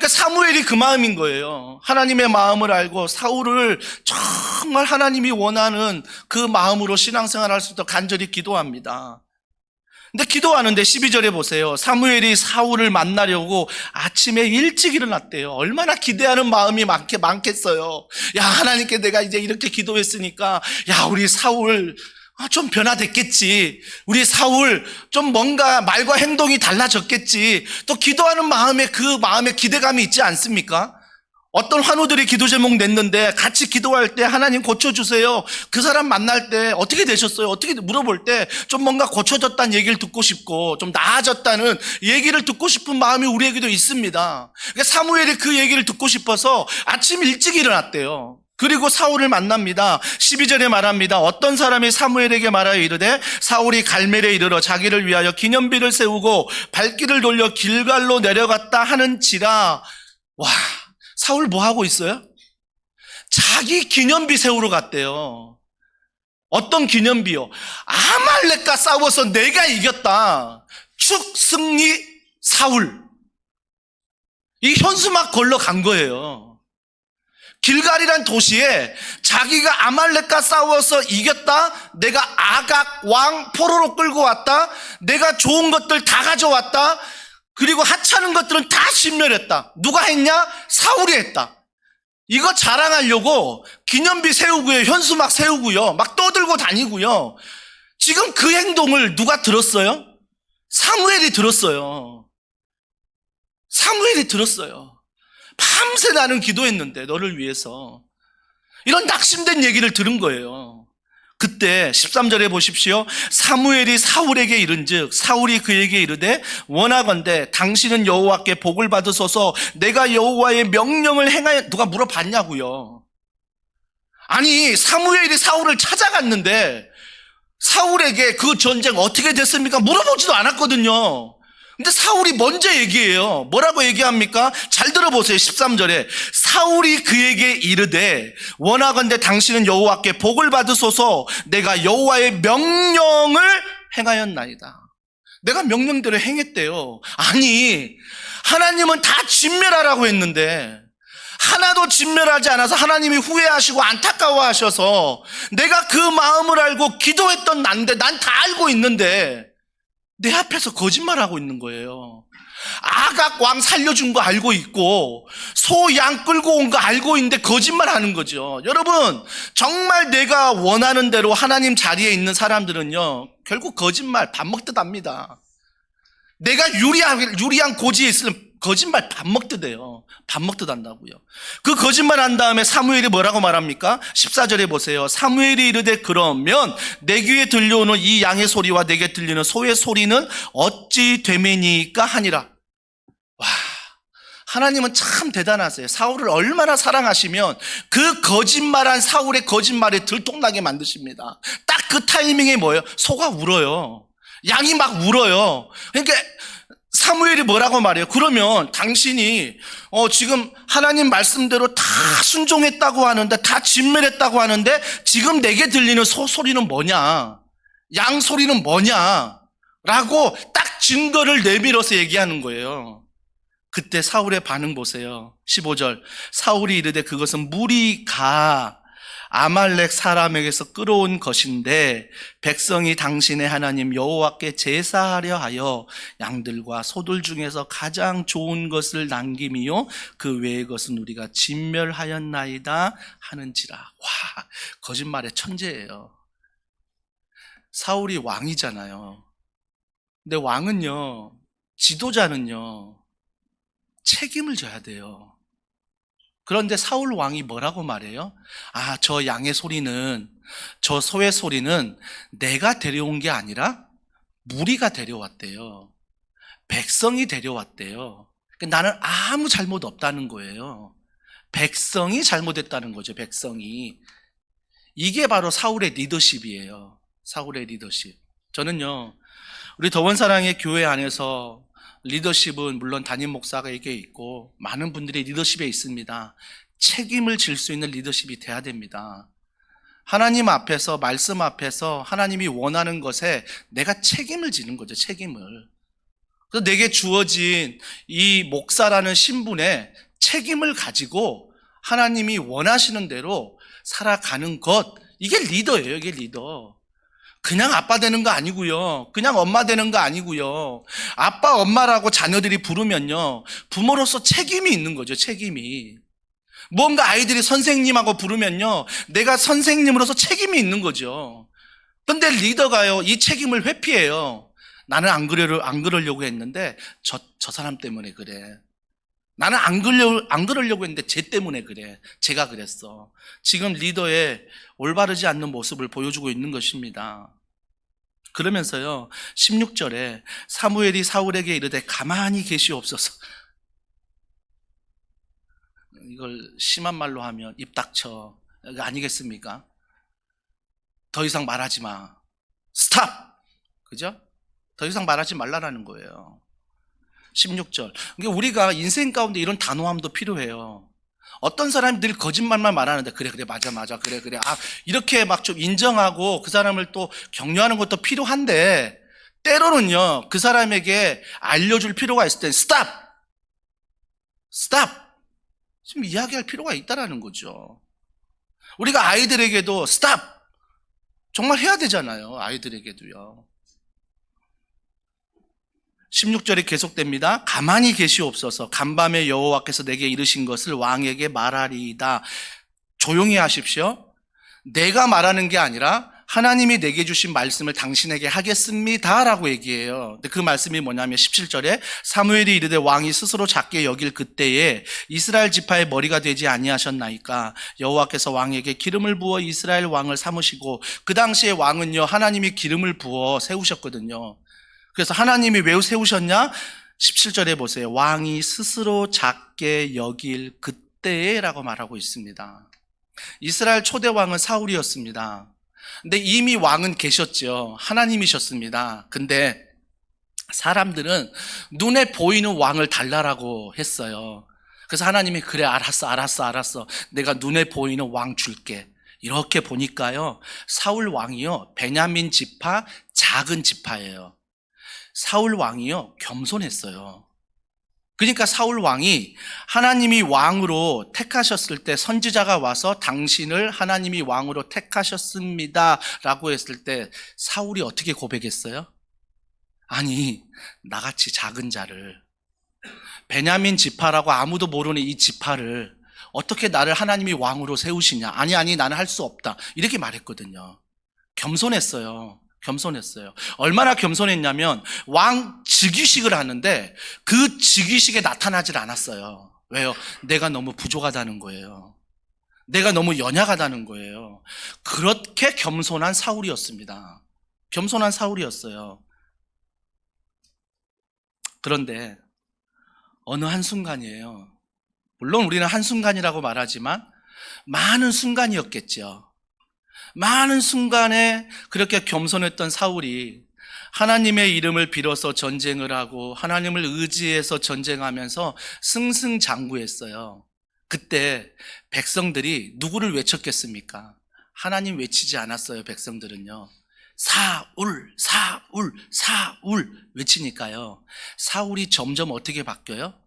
그러니까 사무엘이 그 마음인 거예요. 하나님의 마음을 알고 사울을 정말 하나님이 원하는 그 마음으로 신앙생활할 수 있도록 간절히 기도합니다. 근데 기도하는데 12절에 보세요. 사무엘이 사울을 만나려고 아침에 일찍 일어났대요. 얼마나 기대하는 마음이 많겠어요. 야, 하나님께 내가 이제 이렇게 기도했으니까 야, 우리 사울 좀 변화됐겠지. 우리 사울 좀 뭔가 말과 행동이 달라졌겠지. 또 기도하는 마음에 그 마음에 기대감이 있지 않습니까? 어떤 환우들이 기도 제목 냈는데 같이 기도할 때 하나님 고쳐주세요. 그 사람 만날 때 어떻게 되셨어요? 어떻게 물어볼 때 좀 뭔가 고쳐졌다는 얘기를 듣고 싶고 좀 나아졌다는 얘기를 듣고 싶은 마음이 우리에게도 있습니다. 그러니까 사무엘이 그 얘기를 듣고 싶어서 아침 일찍 일어났대요. 그리고 사울을 만납니다. 12절에 말합니다. 어떤 사람이 사무엘에게 말하여 이르되 사울이 갈멜에 이르러 자기를 위하여 기념비를 세우고 발길을 돌려 길갈로 내려갔다 하는지라. 와, 사울 뭐 하고 있어요? 자기 기념비 세우러 갔대요. 어떤 기념비요? 아말렉과 싸워서 내가 이겼다. 축승리 사울. 이 현수막 걸러 간 거예요. 길갈이란 도시에 자기가 아말렉과 싸워서 이겼다. 내가 아각 왕 포로로 끌고 왔다. 내가 좋은 것들 다 가져왔다. 그리고 하찮은 것들은 다 진멸했다. 누가 했냐? 사울이 했다. 이거 자랑하려고 기념비 세우고요. 현수막 세우고요. 막 떠들고 다니고요. 지금 그 행동을 누가 들었어요? 사무엘이 들었어요. 사무엘이 들었어요. 밤새 나는 기도했는데 너를 위해서. 이런 낙심된 얘기를 들은 거예요. 그때 13절에 보십시오. 사무엘이 사울에게 이른즉 사울이 그에게 이르되 원하건대 당신은 여호와께 복을 받으소서. 내가 여호와의 명령을 행하여. 누가 물어봤냐고요. 아니, 사무엘이 사울을 찾아갔는데 사울에게 그 전쟁 어떻게 됐습니까? 물어보지도 않았거든요. 근데 사울이 먼저 얘기해요. 뭐라고 얘기합니까? 잘 들어보세요. 13절에 사울이 그에게 이르되 원하건대 당신은 여호와께 복을 받으소서. 내가 여호와의 명령을 행하였나이다. 내가 명령대로 행했대요. 아니, 하나님은 다 진멸하라고 했는데 하나도 진멸하지 않아서 하나님이 후회하시고 안타까워하셔서 내가 그 마음을 알고 기도했던 난데 난 다 알고 있는데 내 앞에서 거짓말하고 있는 거예요. 아각 왕 살려준 거 알고 있고 소 양 끌고 온 거 알고 있는데 거짓말하는 거죠. 여러분, 정말 내가 원하는 대로 하나님 자리에 있는 사람들은요 결국 거짓말 밥 먹듯 합니다. 내가 유리한 고지에 있으면 거짓말 밥 먹듯 해요. 밥 먹듯 한다고요. 그 거짓말 한 다음에 사무엘이 뭐라고 말합니까? 14절에 보세요. 사무엘이 이르되 그러면 내 귀에 들려오는 이 양의 소리와 내게 들리는 소의 소리는 어찌 되매니까 하니라. 와, 하나님은 참 대단하세요. 사울을 얼마나 사랑하시면 그 거짓말한 사울의 거짓말에 들통나게 만드십니다. 딱 그 타이밍에 뭐예요? 소가 울어요. 양이 막 울어요. 그러니까 사무엘이 뭐라고 말해요? 그러면 당신이 지금 하나님 말씀대로 다 순종했다고 하는데 다 진멸했다고 하는데 지금 내게 들리는 소 소리는 뭐냐? 양 소리는 뭐냐? 라고 딱 증거를 내밀어서 얘기하는 거예요. 그때 사울의 반응 보세요. 15절 사울이 이르되 그것은 무리가 아말렉 사람에게서 끌어온 것인데 백성이 당신의 하나님 여호와께 제사하려 하여 양들과 소들 중에서 가장 좋은 것을 남김이요 그 외의 것은 우리가 진멸하였나이다 하는지라. 와, 거짓말의 천재예요. 사울이 왕이잖아요. 근데 왕은요, 지도자는요 책임을 져야 돼요. 그런데 사울 왕이 뭐라고 말해요? 아, 저 양의 소리는, 저 소의 소리는 내가 데려온 게 아니라 무리가 데려왔대요. 백성이 데려왔대요. 그러니까 나는 아무 잘못 없다는 거예요. 백성이 잘못했다는 거죠, 백성이. 이게 바로 사울의 리더십이에요. 사울의 리더십. 저는요, 우리 더원사랑의 교회 안에서 리더십은 물론 담임 목사에게 있고 많은 분들이 리더십에 있습니다. 책임을 질 수 있는 리더십이 돼야 됩니다. 하나님 앞에서, 말씀 앞에서 하나님이 원하는 것에 내가 책임을 지는 거죠, 책임을. 그래서 내게 주어진 이 목사라는 신분의 책임을 가지고 하나님이 원하시는 대로 살아가는 것, 이게 리더예요. 이게 리더. 그냥 아빠 되는 거 아니고요. 그냥 엄마 되는 거 아니고요. 아빠, 엄마라고 자녀들이 부르면요, 부모로서 책임이 있는 거죠. 책임이. 뭔가 아이들이 선생님하고 부르면요, 내가 선생님으로서 책임이 있는 거죠. 근데 리더가요, 이 책임을 회피해요. 나는 안 그러려고 했는데 저 사람 때문에 그래. 나는 안 그러려고 했는데 쟤 때문에 그래. 제가 그랬어. 지금 리더의 올바르지 않는 모습을 보여주고 있는 것입니다. 그러면서요, 16절에 사무엘이 사울에게 이르되 가만히 계시옵소서. 이걸 심한 말로 하면 입 닥쳐, 이거 아니겠습니까? 더 이상 말하지 마. 스탑! 그죠? 더 이상 말하지 말라라는 거예요. 16절. 그러니까 우리가 인생 가운데 이런 단호함도 필요해요. 어떤 사람이 늘 거짓말만 말하는데 그래 맞아 그래 이렇게 막 좀 인정하고 그 사람을 또 격려하는 것도 필요한데, 때로는요 그 사람에게 알려줄 필요가 있을 땐 스탑! 지금 이야기할 필요가 있다라는 거죠. 우리가 아이들에게도 스탑! 정말 해야 되잖아요. 아이들에게도요. 16절이 계속됩니다. 가만히 계시옵소서. 간밤에 여호와께서 내게 이르신 것을 왕에게 말하리이다. 조용히 하십시오. 내가 말하는 게 아니라 하나님이 내게 주신 말씀을 당신에게 하겠습니다 라고 얘기해요. 근데 그 말씀이 뭐냐면 17절에 사무엘이 이르되 왕이 스스로 작게 여길 그때에 이스라엘 지파의 머리가 되지 아니하셨나이까. 여호와께서 왕에게 기름을 부어 이스라엘 왕을 삼으시고, 그 당시에 왕은요 하나님이 기름을 부어 세우셨거든요. 그래서 하나님이 왜 세우셨냐? 17절에 보세요. 왕이 스스로 작게 여길 그때에 라고 말하고 있습니다. 이스라엘 초대 왕은 사울이었습니다. 근데 이미 왕은 계셨죠. 하나님이셨습니다. 근데 사람들은 눈에 보이는 왕을 달라라고 했어요. 그래서 하나님이 그래 알았어. 내가 눈에 보이는 왕 줄게. 이렇게 보니까요, 사울 왕이요 베냐민 지파 작은 지파예요. 사울 왕이요 겸손했어요. 그러니까 사울 왕이 하나님이 왕으로 택하셨을 때, 선지자가 와서 당신을 하나님이 왕으로 택하셨습니다 라고 했을 때 사울이 어떻게 고백했어요? 아니, 나같이 작은 자를, 베냐민 지파라고 아무도 모르는 이 지파를 어떻게 나를 하나님이 왕으로 세우시냐. 아니 나는 할 수 없다, 이렇게 말했거든요. 겸손했어요. 얼마나 겸손했냐면 왕 즉위식을 하는데 그 즉위식에 나타나질 않았어요. 왜요? 내가 너무 부족하다는 거예요. 내가 너무 연약하다는 거예요. 그렇게 겸손한 사울이었습니다. 겸손한 사울이었어요. 그런데 어느 한순간이에요. 물론 우리는 한순간이라고 말하지만 많은 순간이었겠죠. 많은 순간에 그렇게 겸손했던 사울이 하나님의 이름을 빌어서 전쟁을 하고 하나님을 의지해서 전쟁하면서 승승장구했어요. 그때 백성들이 누구를 외쳤겠습니까? 하나님 외치지 않았어요. 백성들은요, 사울 외치니까요, 사울이 점점 어떻게 바뀌어요?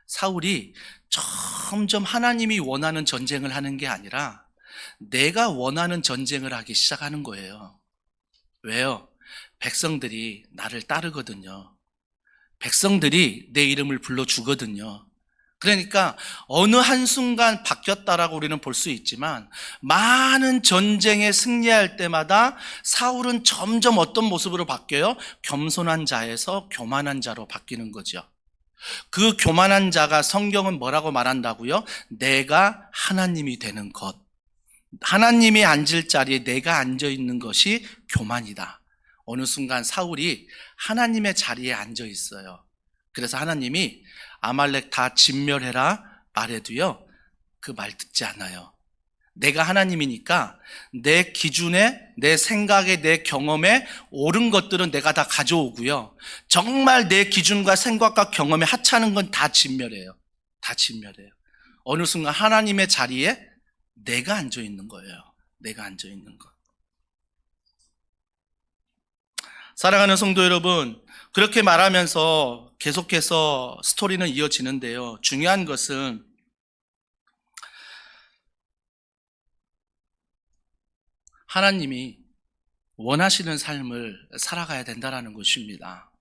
사울이 점점 하나님이 원하는 전쟁을 하는 게 아니라 내가 원하는 전쟁을 하기 시작하는 거예요. 왜요? 백성들이 나를 따르거든요. 백성들이 내 이름을 불러주거든요. 그러니까 어느 한순간 바뀌었다라고 우리는 볼 수 있지만, 많은 전쟁에 승리할 때마다 사울은 점점 어떤 모습으로 바뀌어요? 겸손한 자에서 교만한 자로 바뀌는 거죠. 그 교만한 자가 성경은 뭐라고 말한다고요? 내가 하나님이 되는 것. 하나님이 앉을 자리에 내가 앉아 있는 것이 교만이다. 어느 순간 사울이 하나님의 자리에 앉아 있어요. 그래서 하나님이 아말렉 다 진멸해라 말해도요, 그 말 듣지 않아요. 내가 하나님이니까 내 기준에, 내 생각에, 내 경험에 옳은 것들은 내가 다 가져오고요, 정말 내 기준과 생각과 경험에 하찮은 건 다 진멸해요. 어느 순간 하나님의 자리에 내가 앉아 있는 거예요. 내가 앉아 있는 것. 사랑하는 성도 여러분, 그렇게 말하면서 계속해서 스토리는 이어지는데요. 중요한 것은 하나님이 원하시는 삶을 살아가야 된다는 것입니다.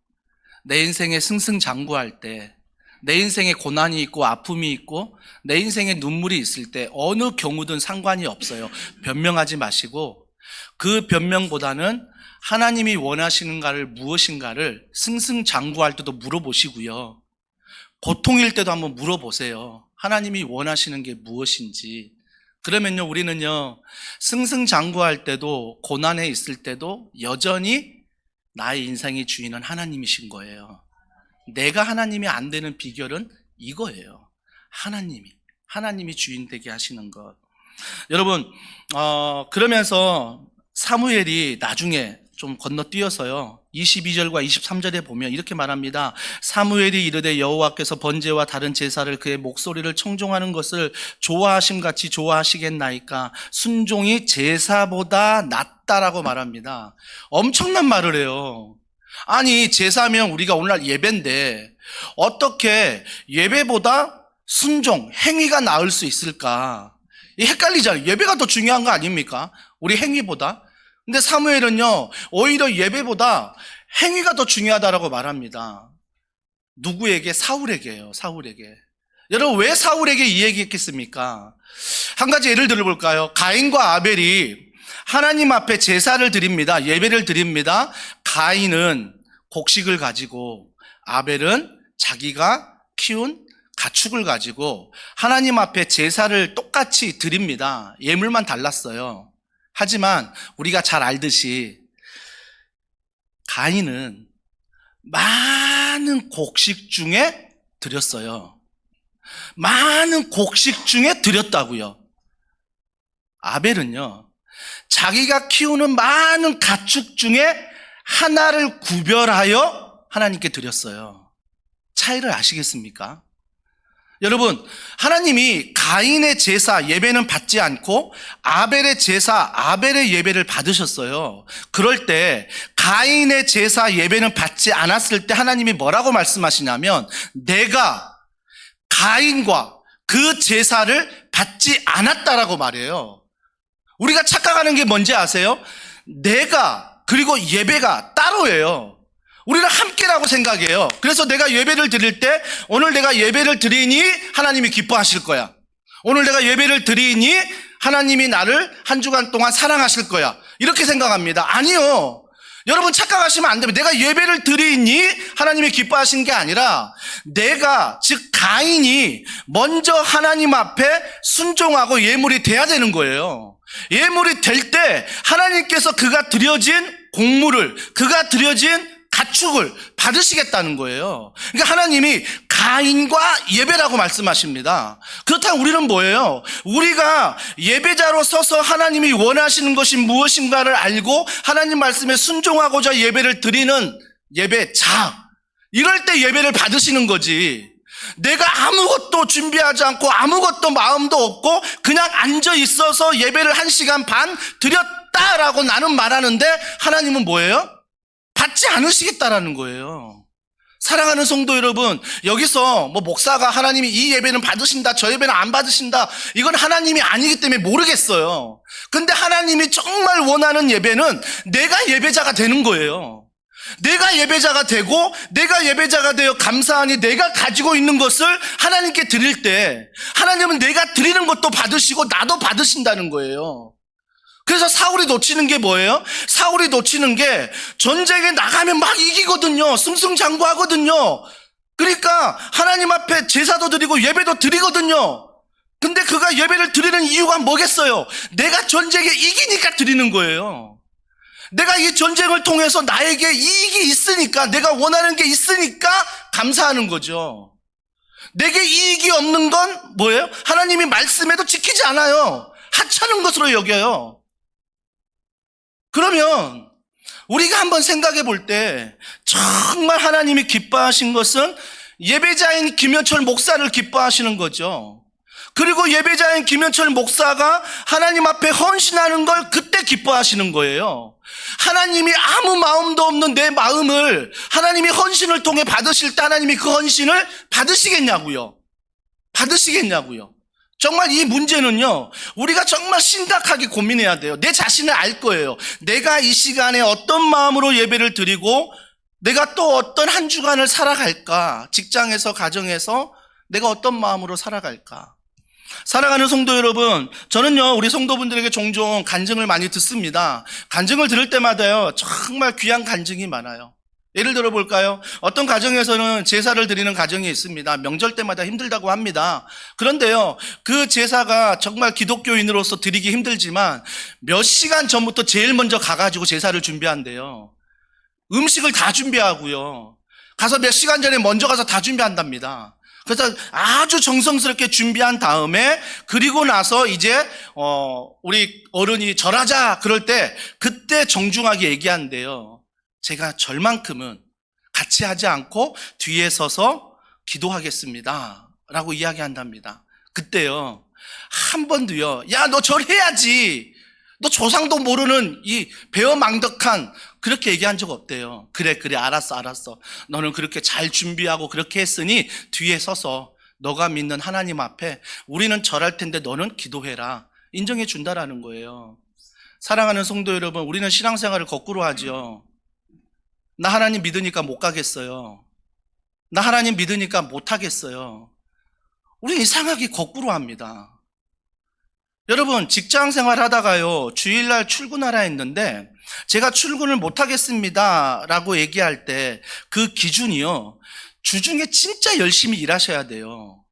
내 인생에 승승장구할 때, 내 인생에 고난이 있고 아픔이 있고 내 인생에 눈물이 있을 때 어느 경우든 상관이 없어요. 변명하지 마시고 그 변명보다는 하나님이 원하시는가를 무엇인가를 승승장구할 때도 물어보시고요. 고통일 때도 한번 물어보세요. 하나님이 원하시는 게 무엇인지. 그러면요, 우리는요, 승승장구할 때도 고난에 있을 때도 여전히 나의 인생의 주인은 하나님이신 거예요. 내가 하나님이 안 되는 비결은 이거예요. 하나님이 주인 되게 하시는 것. 여러분, 그러면서 사무엘이 나중에 좀 건너뛰어서요, 22절과 23절에 보면 이렇게 말합니다. 사무엘이 이르되 여호와께서 번제와 다른 제사를 그의 목소리를 청종하는 것을 좋아하심같이 좋아하시겠나이까? 순종이 제사보다 낫다라고 말합니다. 엄청난 말을 해요. 아니, 제사면 우리가 오늘날 예배인데 어떻게 예배보다 순종, 행위가 나을 수 있을까? 헷갈리잖아요. 예배가 더 중요한 거 아닙니까? 우리 행위보다. 근데 사무엘은요, 오히려 예배보다 행위가 더 중요하다라고 말합니다. 누구에게? 사울에게요. 사울에게. 여러분, 왜 사울에게 이 얘기했겠습니까? 한 가지 예를 들어볼까요? 가인과 아벨이 하나님 앞에 제사를 드립니다. 예배를 드립니다. 가인은 곡식을 가지고 아벨은 자기가 키운 가축을 가지고 하나님 앞에 제사를 똑같이 드립니다. 예물만 달랐어요. 하지만 우리가 잘 알듯이 가인은 많은 곡식 중에 드렸어요. 많은 곡식 중에 드렸다고요. 아벨은요, 자기가 키우는 많은 가축 중에 하나를 구별하여 하나님께 드렸어요. 차이를 아시겠습니까? 여러분, 하나님이 가인의 제사 예배는 받지 않고 아벨의 제사, 아벨의 예배를 받으셨어요. 그럴 때 가인의 제사 예배는 받지 않았을 때 하나님이 뭐라고 말씀하시냐면, 내가 가인과 그 제사를 받지 않았다라고 말해요. 우리가 착각하는 게 뭔지 아세요? 내가 그리고 예배가 따로예요. 우리는 함께라고 생각해요. 그래서 내가 예배를 드릴 때 오늘 내가 예배를 드리니 하나님이 기뻐하실 거야. 오늘 내가 예배를 드리니 하나님이 나를 한 주간 동안 사랑하실 거야. 이렇게 생각합니다. 아니요. 여러분 착각하시면 안 됩니다. 내가 예배를 드리니 하나님이 기뻐하신 게 아니라 내가, 즉 가인이 먼저 하나님 앞에 순종하고 예물이 돼야 되는 거예요. 예물이 될 때 하나님께서 그가 드려진 곡물을, 그가 드려진 가축을 받으시겠다는 거예요. 그러니까 하나님이 가인과 예배라고 말씀하십니다. 그렇다면 우리는 뭐예요? 우리가 예배자로 서서 하나님이 원하시는 것이 무엇인가를 알고 하나님 말씀에 순종하고자 예배를 드리는 예배자, 이럴 때 예배를 받으시는 거지. 내가 아무것도 준비하지 않고 아무것도 마음도 없고 그냥 앉아 있어서 예배를 1시간 반 드렸다라고 나는 말하는데 하나님은 뭐예요? 받지 않으시겠다라는 거예요. 사랑하는 성도 여러분, 여기서 뭐 목사가 하나님이 이 예배는 받으신다, 저 예배는 안 받으신다, 이건 하나님이 아니기 때문에 모르겠어요. 근데 하나님이 정말 원하는 예배는 내가 예배자가 되는 거예요. 내가 예배자가 되고 내가 예배자가 되어 감사하니 내가 가지고 있는 것을 하나님께 드릴 때 하나님은 내가 드리는 것도 받으시고 나도 받으신다는 거예요. 그래서 사울이 놓치는 게 뭐예요? 사울이 놓치는 게 전쟁에 나가면 막 이기거든요. 승승장구하거든요. 그러니까 하나님 앞에 제사도 드리고 예배도 드리거든요. 근데 그가 예배를 드리는 이유가 뭐겠어요? 내가 전쟁에 이기니까 드리는 거예요. 내가 이 전쟁을 통해서 나에게 이익이 있으니까, 내가 원하는 게 있으니까 감사하는 거죠. 내게 이익이 없는 건 뭐예요? 하나님이 말씀해도 지키지 않아요. 하찮은 것으로 여겨요. 그러면 우리가 한번 생각해 볼 때 정말 하나님이 기뻐하신 것은 예배자인 김현철 목사를 기뻐하시는 거죠. 그리고 예배자인 김현철 목사가 하나님 앞에 헌신하는 걸 그때 기뻐하시는 거예요. 하나님이 아무 마음도 없는 내 마음을 하나님이 헌신을 통해 받으실 때 하나님이 그 헌신을 받으시겠냐고요. 받으시겠냐고요. 정말 이 문제는요, 우리가 정말 심각하게 고민해야 돼요. 내 자신을 알 거예요. 내가 이 시간에 어떤 마음으로 예배를 드리고 내가 또 어떤 한 주간을 살아갈까? 직장에서, 가정에서 내가 어떤 마음으로 살아갈까? 사랑하는 성도 여러분, 저는요, 우리 성도분들에게 종종 간증을 많이 듣습니다. 간증을 들을 때마다요, 정말 귀한 간증이 많아요. 예를 들어 볼까요? 어떤 가정에서는 제사를 드리는 가정이 있습니다. 명절 때마다 힘들다고 합니다. 그런데요, 그 제사가 정말 기독교인으로서 드리기 힘들지만 몇 시간 전부터 제일 먼저 가가지고 제사를 준비한대요. 음식을 다 준비하고요. 가서 몇 시간 전에 먼저 가서 다 준비한답니다. 그래서 아주 정성스럽게 준비한 다음에 그리고 나서 이제 우리 어른이 절하자 그럴 때 그때 정중하게 얘기한대요. 제가 절만큼은 같이 하지 않고 뒤에 서서 기도하겠습니다 라고 이야기한답니다. 그때요, 한 번도요, 야, 너 절해야지, 너 조상도 모르는 이 배어망덕한, 그렇게 얘기한 적 없대요. 그래 알았어, 너는 그렇게 잘 준비하고 그렇게 했으니 뒤에 서서 너가 믿는 하나님 앞에 우리는 절할 텐데 너는 기도해라, 인정해 준다라는 거예요. 사랑하는 성도 여러분, 우리는 신앙생활을 거꾸로 하죠. 나 하나님 믿으니까 못 가겠어요. 나 하나님 믿으니까 못 하겠어요. 우리 이상하게 거꾸로 합니다. 여러분, 직장 생활 하다가요, 주일날 출근하라 했는데 제가 출근을 못 하겠습니다 라고 얘기할 때 그 기준이요, 주중에 진짜 열심히 일하셔야 돼요.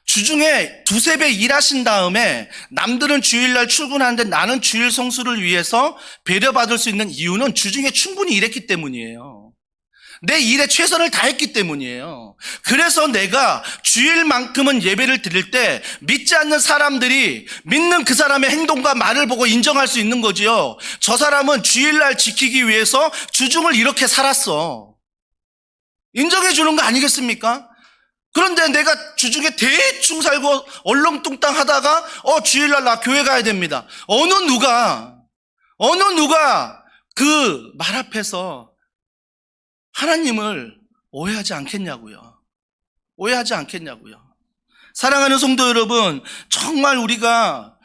주중에 두세 배 일하신 다음에 남들은 주일날 출근하는데 나는 주일 성수를 위해서 배려받을 수 있는 이유는 주중에 충분히 일했기 때문이에요. 내 일에 최선을 다했기 때문이에요. 그래서 내가 주일만큼은 예배를 드릴 때 믿지 않는 사람들이 믿는 그 사람의 행동과 말을 보고 인정할 수 있는 거지요. 저 사람은 주일날 지키기 위해서 주중을 이렇게 살았어, 인정해 주는 거 아니겠습니까? 그런데 내가 주중에 대충 살고 얼렁뚱땅 하다가 주일날 나 교회 가야 됩니다. 어느 누가 그 말 앞에서 하나님을 오해하지 않겠냐고요. 오해하지 않겠냐고요. 사랑하는 성도 여러분, 정말 우리가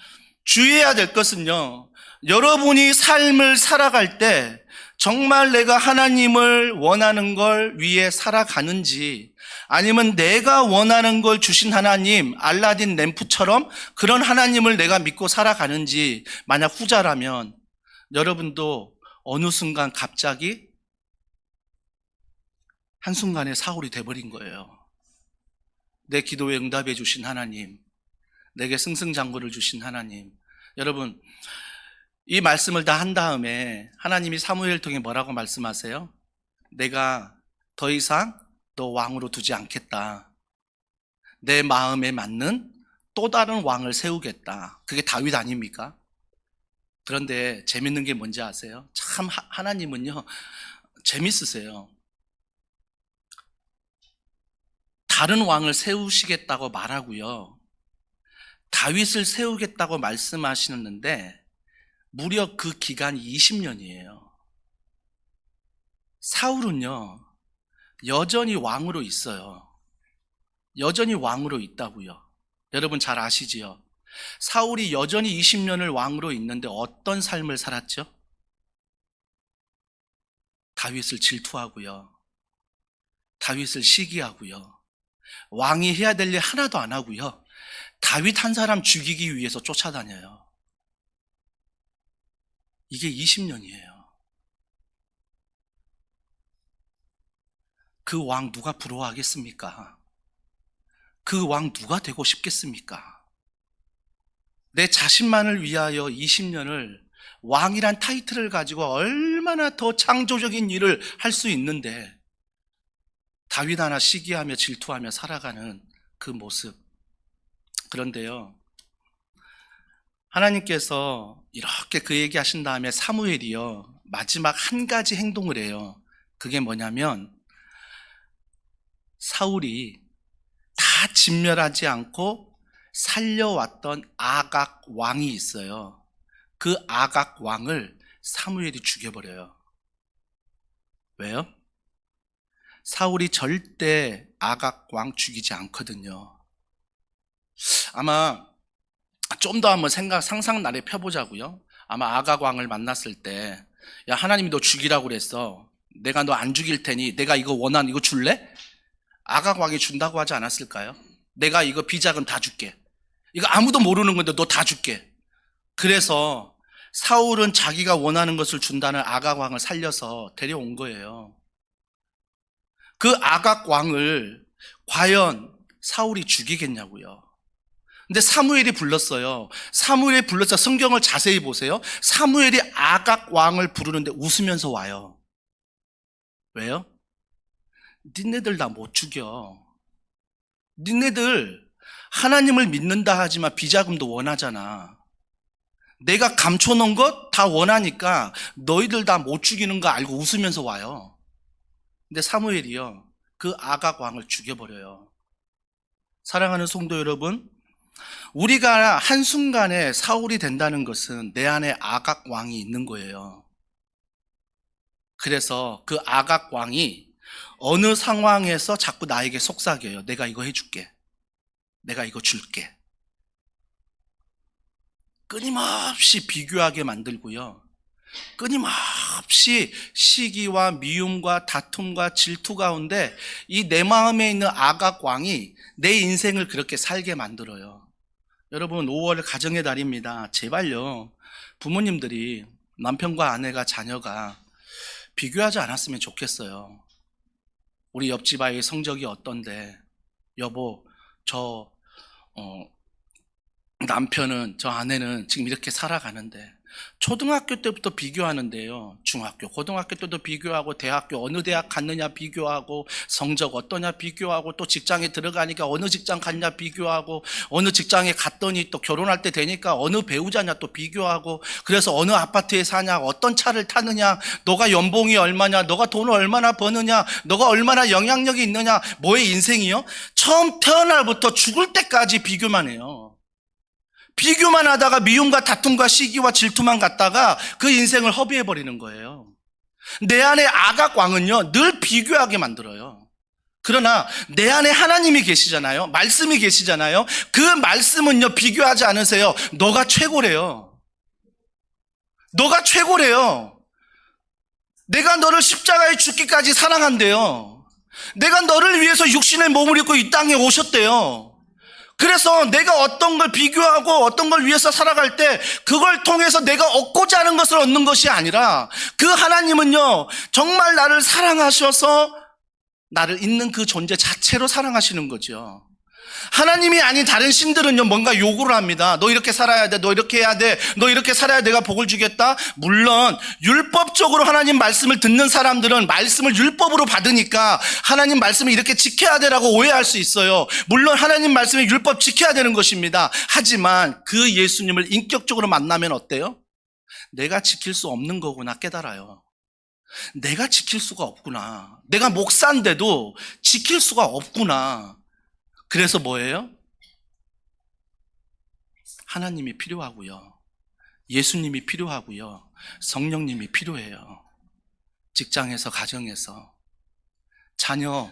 주의해야 될 것은요, 여러분이 삶을 살아갈 때 정말 내가 하나님을 원하는 걸 위해 살아가는지, 아니면 내가 원하는 걸 주신 하나님, 알라딘 램프처럼 그런 하나님을 내가 믿고 살아가는지, 만약 후자라면 여러분도 어느 순간 갑자기 한순간에 사울이 돼버린 거예요. 내 기도에 응답해 주신 하나님, 내게 승승장구를 주신 하나님. 여러분, 이 말씀을 다 한 다음에 하나님이 사무엘을 통해 뭐라고 말씀하세요? 내가 더 이상 너 왕으로 두지 않겠다. 내 마음에 맞는 또 다른 왕을 세우겠다. 그게 다윗 아닙니까? 그런데 재밌는 게 뭔지 아세요? 참 하나님은요, 재밌으세요. 다른 왕을 세우시겠다고 말하고요, 다윗을 세우겠다고 말씀하시는데 무려 그 기간이 20년이에요. 사울은요, 여전히 왕으로 있어요. 여전히 왕으로 있다고요. 여러분 잘 아시지요? 사울이 여전히 20년을 왕으로 있는데 어떤 삶을 살았죠? 다윗을 질투하고요, 다윗을 시기하고요, 왕이 해야 될 일 하나도 안 하고요, 다윗 한 사람 죽이기 위해서 쫓아다녀요. 이게 20년이에요. 그 왕 누가 부러워하겠습니까? 그 왕 누가 되고 싶겠습니까? 내 자신만을 위하여 20년을 왕이란 타이틀을 가지고 얼마나 더 창조적인 일을 할 수 있는데 다윗 하나 시기하며 질투하며 살아가는 그 모습. 그런데요, 하나님께서 이렇게 그 얘기 하신 다음에 사무엘이요, 마지막 한 가지 행동을 해요. 그게 뭐냐면 사울이 다 진멸하지 않고 살려왔던 아각 왕이 있어요. 그 아각 왕을 사무엘이 죽여버려요. 왜요? 사울이 절대 아각 왕 죽이지 않거든요. 아마 좀 더 한번 상상 나래 펴보자고요. 아마 아각 왕을 만났을 때, 야, 하나님이 너 죽이라고 그랬어. 내가 너 안 죽일 테니 내가 이거 이거 줄래? 아각 왕이 준다고 하지 않았을까요? 내가 이거 비자금 다 줄게. 이거 아무도 모르는 건데 너 다 줄게. 그래서 사울은 자기가 원하는 것을 준다는 아각 왕을 살려서 데려온 거예요. 그 아각 왕을 과연 사울이 죽이겠냐고요. 근데 사무엘이 불렀어요. 사무엘이 불러서 성경을 자세히 보세요. 사무엘이 아각 왕을 부르는데 웃으면서 와요. 왜요? 니네들 나 못 죽여. 니네들 하나님을 믿는다 하지만 비자금도 원하잖아. 내가 감춰놓은 것 다 원하니까 너희들 다 못 죽이는 거 알고 웃으면서 와요. 근데 사무엘이요, 그 아각 왕을 죽여버려요. 사랑하는 성도 여러분, 우리가 한순간에 사울이 된다는 것은 내 안에 아각 왕이 있는 거예요. 그래서 그 아각 왕이 어느 상황에서 자꾸 나에게 속삭여요. 내가 이거 해줄게. 내가 이거 줄게. 끊임없이 비교하게 만들고요. 끊임없이 시기와 미움과 다툼과 질투 가운데 이 내 마음에 있는 아각 왕이 내 인생을 그렇게 살게 만들어요. 여러분, 5월 가정의 달입니다. 제발요, 부모님들이 남편과 아내가 자녀가 비교하지 않았으면 좋겠어요. 우리 옆집 아이 성적이 어떤데, 여보, 저 남편은, 저 아내는 지금 이렇게 살아가는데, 초등학교 때부터 비교하는데요. 중학교, 고등학교 때도 비교하고, 대학교 어느 대학 갔느냐 비교하고, 성적 어떠냐 비교하고, 또 직장에 들어가니까 어느 직장 갔냐 비교하고, 어느 직장에 갔더니 또 결혼할 때 되니까 어느 배우자냐 또 비교하고, 그래서 어느 아파트에 사냐, 어떤 차를 타느냐, 너가 연봉이 얼마냐, 너가 돈을 얼마나 버느냐, 너가 얼마나 영향력이 있느냐. 뭐의 인생이요? 처음 태어날부터 죽을 때까지 비교만 해요. 비교만 하다가 미움과 다툼과 시기와 질투만 갖다가 그 인생을 허비해버리는 거예요. 내 안에 아각 왕은요, 늘 비교하게 만들어요. 그러나 내 안에 하나님이 계시잖아요. 말씀이 계시잖아요. 그 말씀은요, 비교하지 않으세요. 너가 최고래요. 너가 최고래요. 내가 너를 십자가에 죽기까지 사랑한대요. 내가 너를 위해서 육신의 몸을 입고 이 땅에 오셨대요. 그래서 내가 어떤 걸 비교하고 어떤 걸 위해서 살아갈 때 그걸 통해서 내가 얻고자 하는 것을 얻는 것이 아니라, 그 하나님은요, 정말 나를 사랑하셔서 나를 있는 그 존재 자체로 사랑하시는 거죠. 하나님이 아닌 다른 신들은요, 뭔가 요구를 합니다. 너 이렇게 살아야 돼, 너 이렇게 해야 돼, 너 이렇게 살아야 내가 복을 주겠다. 물론 율법적으로 하나님 말씀을 듣는 사람들은 말씀을 율법으로 받으니까 하나님 말씀을 이렇게 지켜야 되라고 오해할 수 있어요. 물론 하나님 말씀을 율법 지켜야 되는 것입니다. 하지만 그 예수님을 인격적으로 만나면 어때요? 내가 지킬 수 없는 거구나 깨달아요. 내가 지킬 수가 없구나. 내가 목사인데도 지킬 수가 없구나. 그래서 뭐예요? 하나님이 필요하고요. 예수님이 필요하고요. 성령님이 필요해요. 직장에서, 가정에서. 자녀,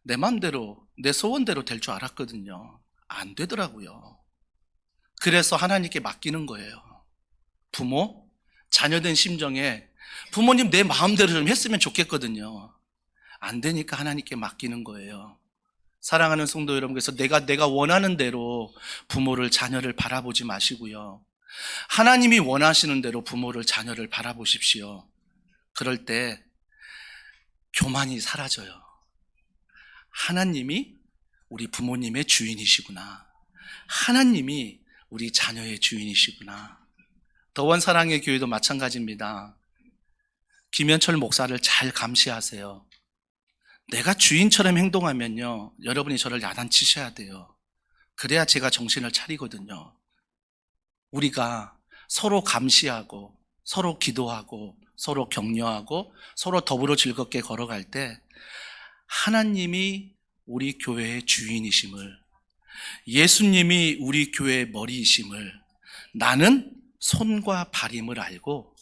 내 맘대로, 내 소원대로 될 줄 알았거든요. 안 되더라고요. 그래서 하나님께 맡기는 거예요. 부모, 자녀된 심정에 부모님 내 마음대로 좀 했으면 좋겠거든요. 안 되니까 하나님께 맡기는 거예요. 사랑하는 성도 여러분, 그래서 내가 원하는 대로 부모를, 자녀를 바라보지 마시고요. 하나님이 원하시는 대로 부모를, 자녀를 바라보십시오. 그럴 때 교만이 사라져요. 하나님이 우리 부모님의 주인이시구나. 하나님이 우리 자녀의 주인이시구나. 더원 사랑의 교회도 마찬가지입니다. 김현철 목사를 잘 감시하세요. 내가 주인처럼 행동하면요, 여러분이 저를 야단치셔야 돼요. 그래야 제가 정신을 차리거든요. 우리가 서로 감시하고, 서로 기도하고, 서로 격려하고, 서로 더불어 즐겁게 걸어갈 때 하나님이 우리 교회의 주인이심을, 예수님이 우리 교회의 머리이심을 나는 손과 발임을 알고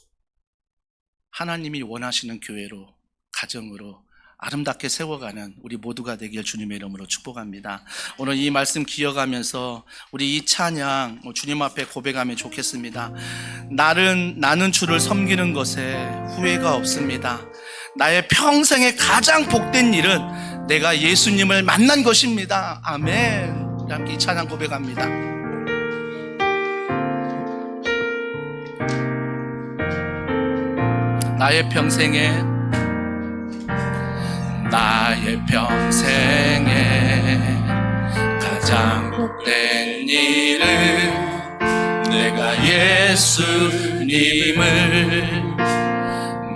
하나님이 원하시는 교회로, 가정으로 아름답게 세워가는 우리 모두가 되길 주님의 이름으로 축복합니다. 오늘 이 말씀 기억하면서 우리 이 찬양 주님 앞에 고백하면 좋겠습니다. 나는 주를 섬기는 것에 후회가 없습니다. 나의 평생에 가장 복된 일은 내가 예수님을 만난 것입니다. 아멘. 우리 함께 이 찬양 고백합니다. 나의 평생에 가장 복된 일은 내가 예수님을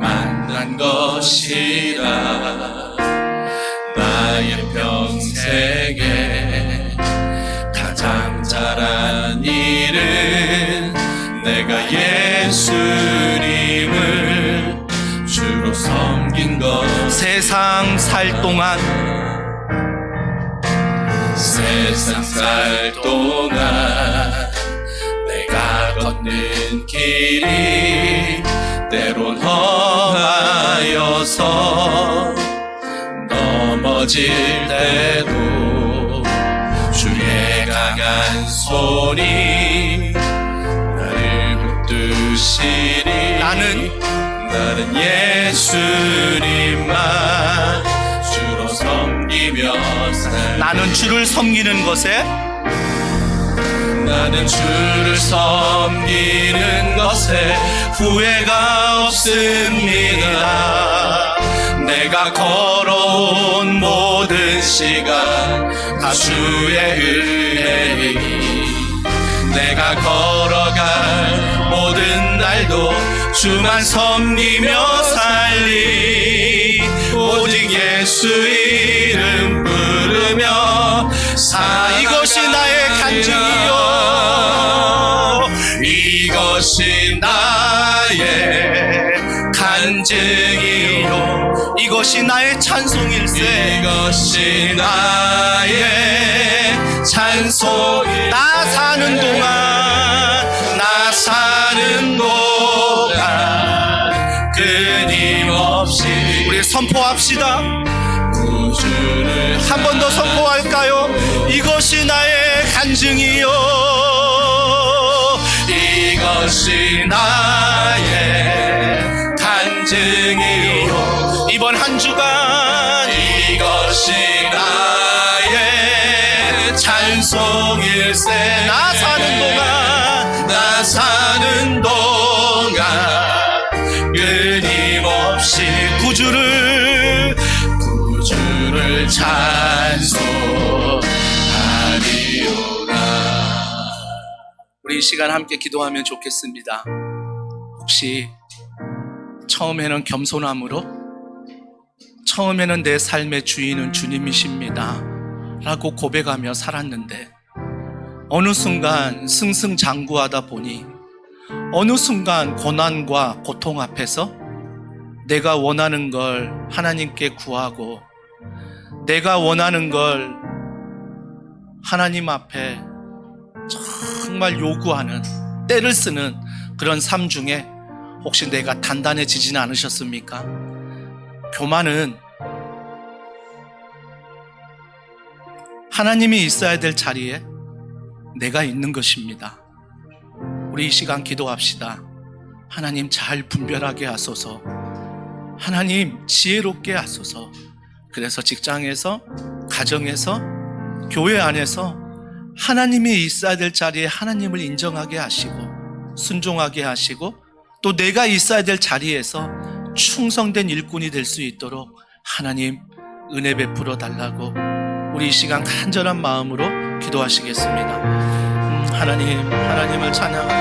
만난 것이라. 나의 평생에 가장 잘한 일은 내가 예수님을 주로 섬긴 것. 세상 살 동안 내가 걷는 길이 때론 험하여서 넘어질 때도 주의 강한 손이 나를 붙드시니 나는 예수님만 주로 섬기며 살. 나는 주를 섬기는 것에 후회가 없습니다. 내가 걸어온 모든 시간 다 주의 은혜이니 내가 걸어갈 모든 날도 주만 섬기며 살리. 오직 예수 이름 부르며 이것이 나의 간증이요, 이것이 나의 간증이요, 이것이 나의 찬송일세. 이것이 나의 찬송일. 나 사는 동안 끊임없이 우리 선포합시다. 한 번 더 선포할까요? 이것이 나의 간증이요, 이것이 나의 간증이요. 이번 한 주간 이것이 나의 찬송일세. 나 사는 동안 끊임없이 구주를 찬송하리로다. 우리 이 시간 함께 기도하면 좋겠습니다. 혹시 처음에는 겸손함으로, 처음에는 내 삶의 주인은 주님이십니다 라고 고백하며 살았는데 어느 순간 승승장구하다 보니 어느 순간 고난과 고통 앞에서 내가 원하는 걸 하나님께 구하고 내가 원하는 걸 하나님 앞에 정말 요구하는, 때를 쓰는 그런 삶 중에 혹시 내가 단단해지지는 않으셨습니까? 교만은 하나님이 있어야 될 자리에 내가 있는 것입니다. 우리 이 시간 기도합시다. 하나님 잘 분별하게 하소서. 하나님 지혜롭게 하소서. 그래서 직장에서, 가정에서, 교회 안에서 하나님이 있어야 될 자리에 하나님을 인정하게 하시고 순종하게 하시고 또 내가 있어야 될 자리에서 충성된 일꾼이 될 수 있도록 하나님 은혜 베풀어 달라고 우리 이 시간 간절한 마음으로 기도하시겠습니다. 하나님을 찬양합니다.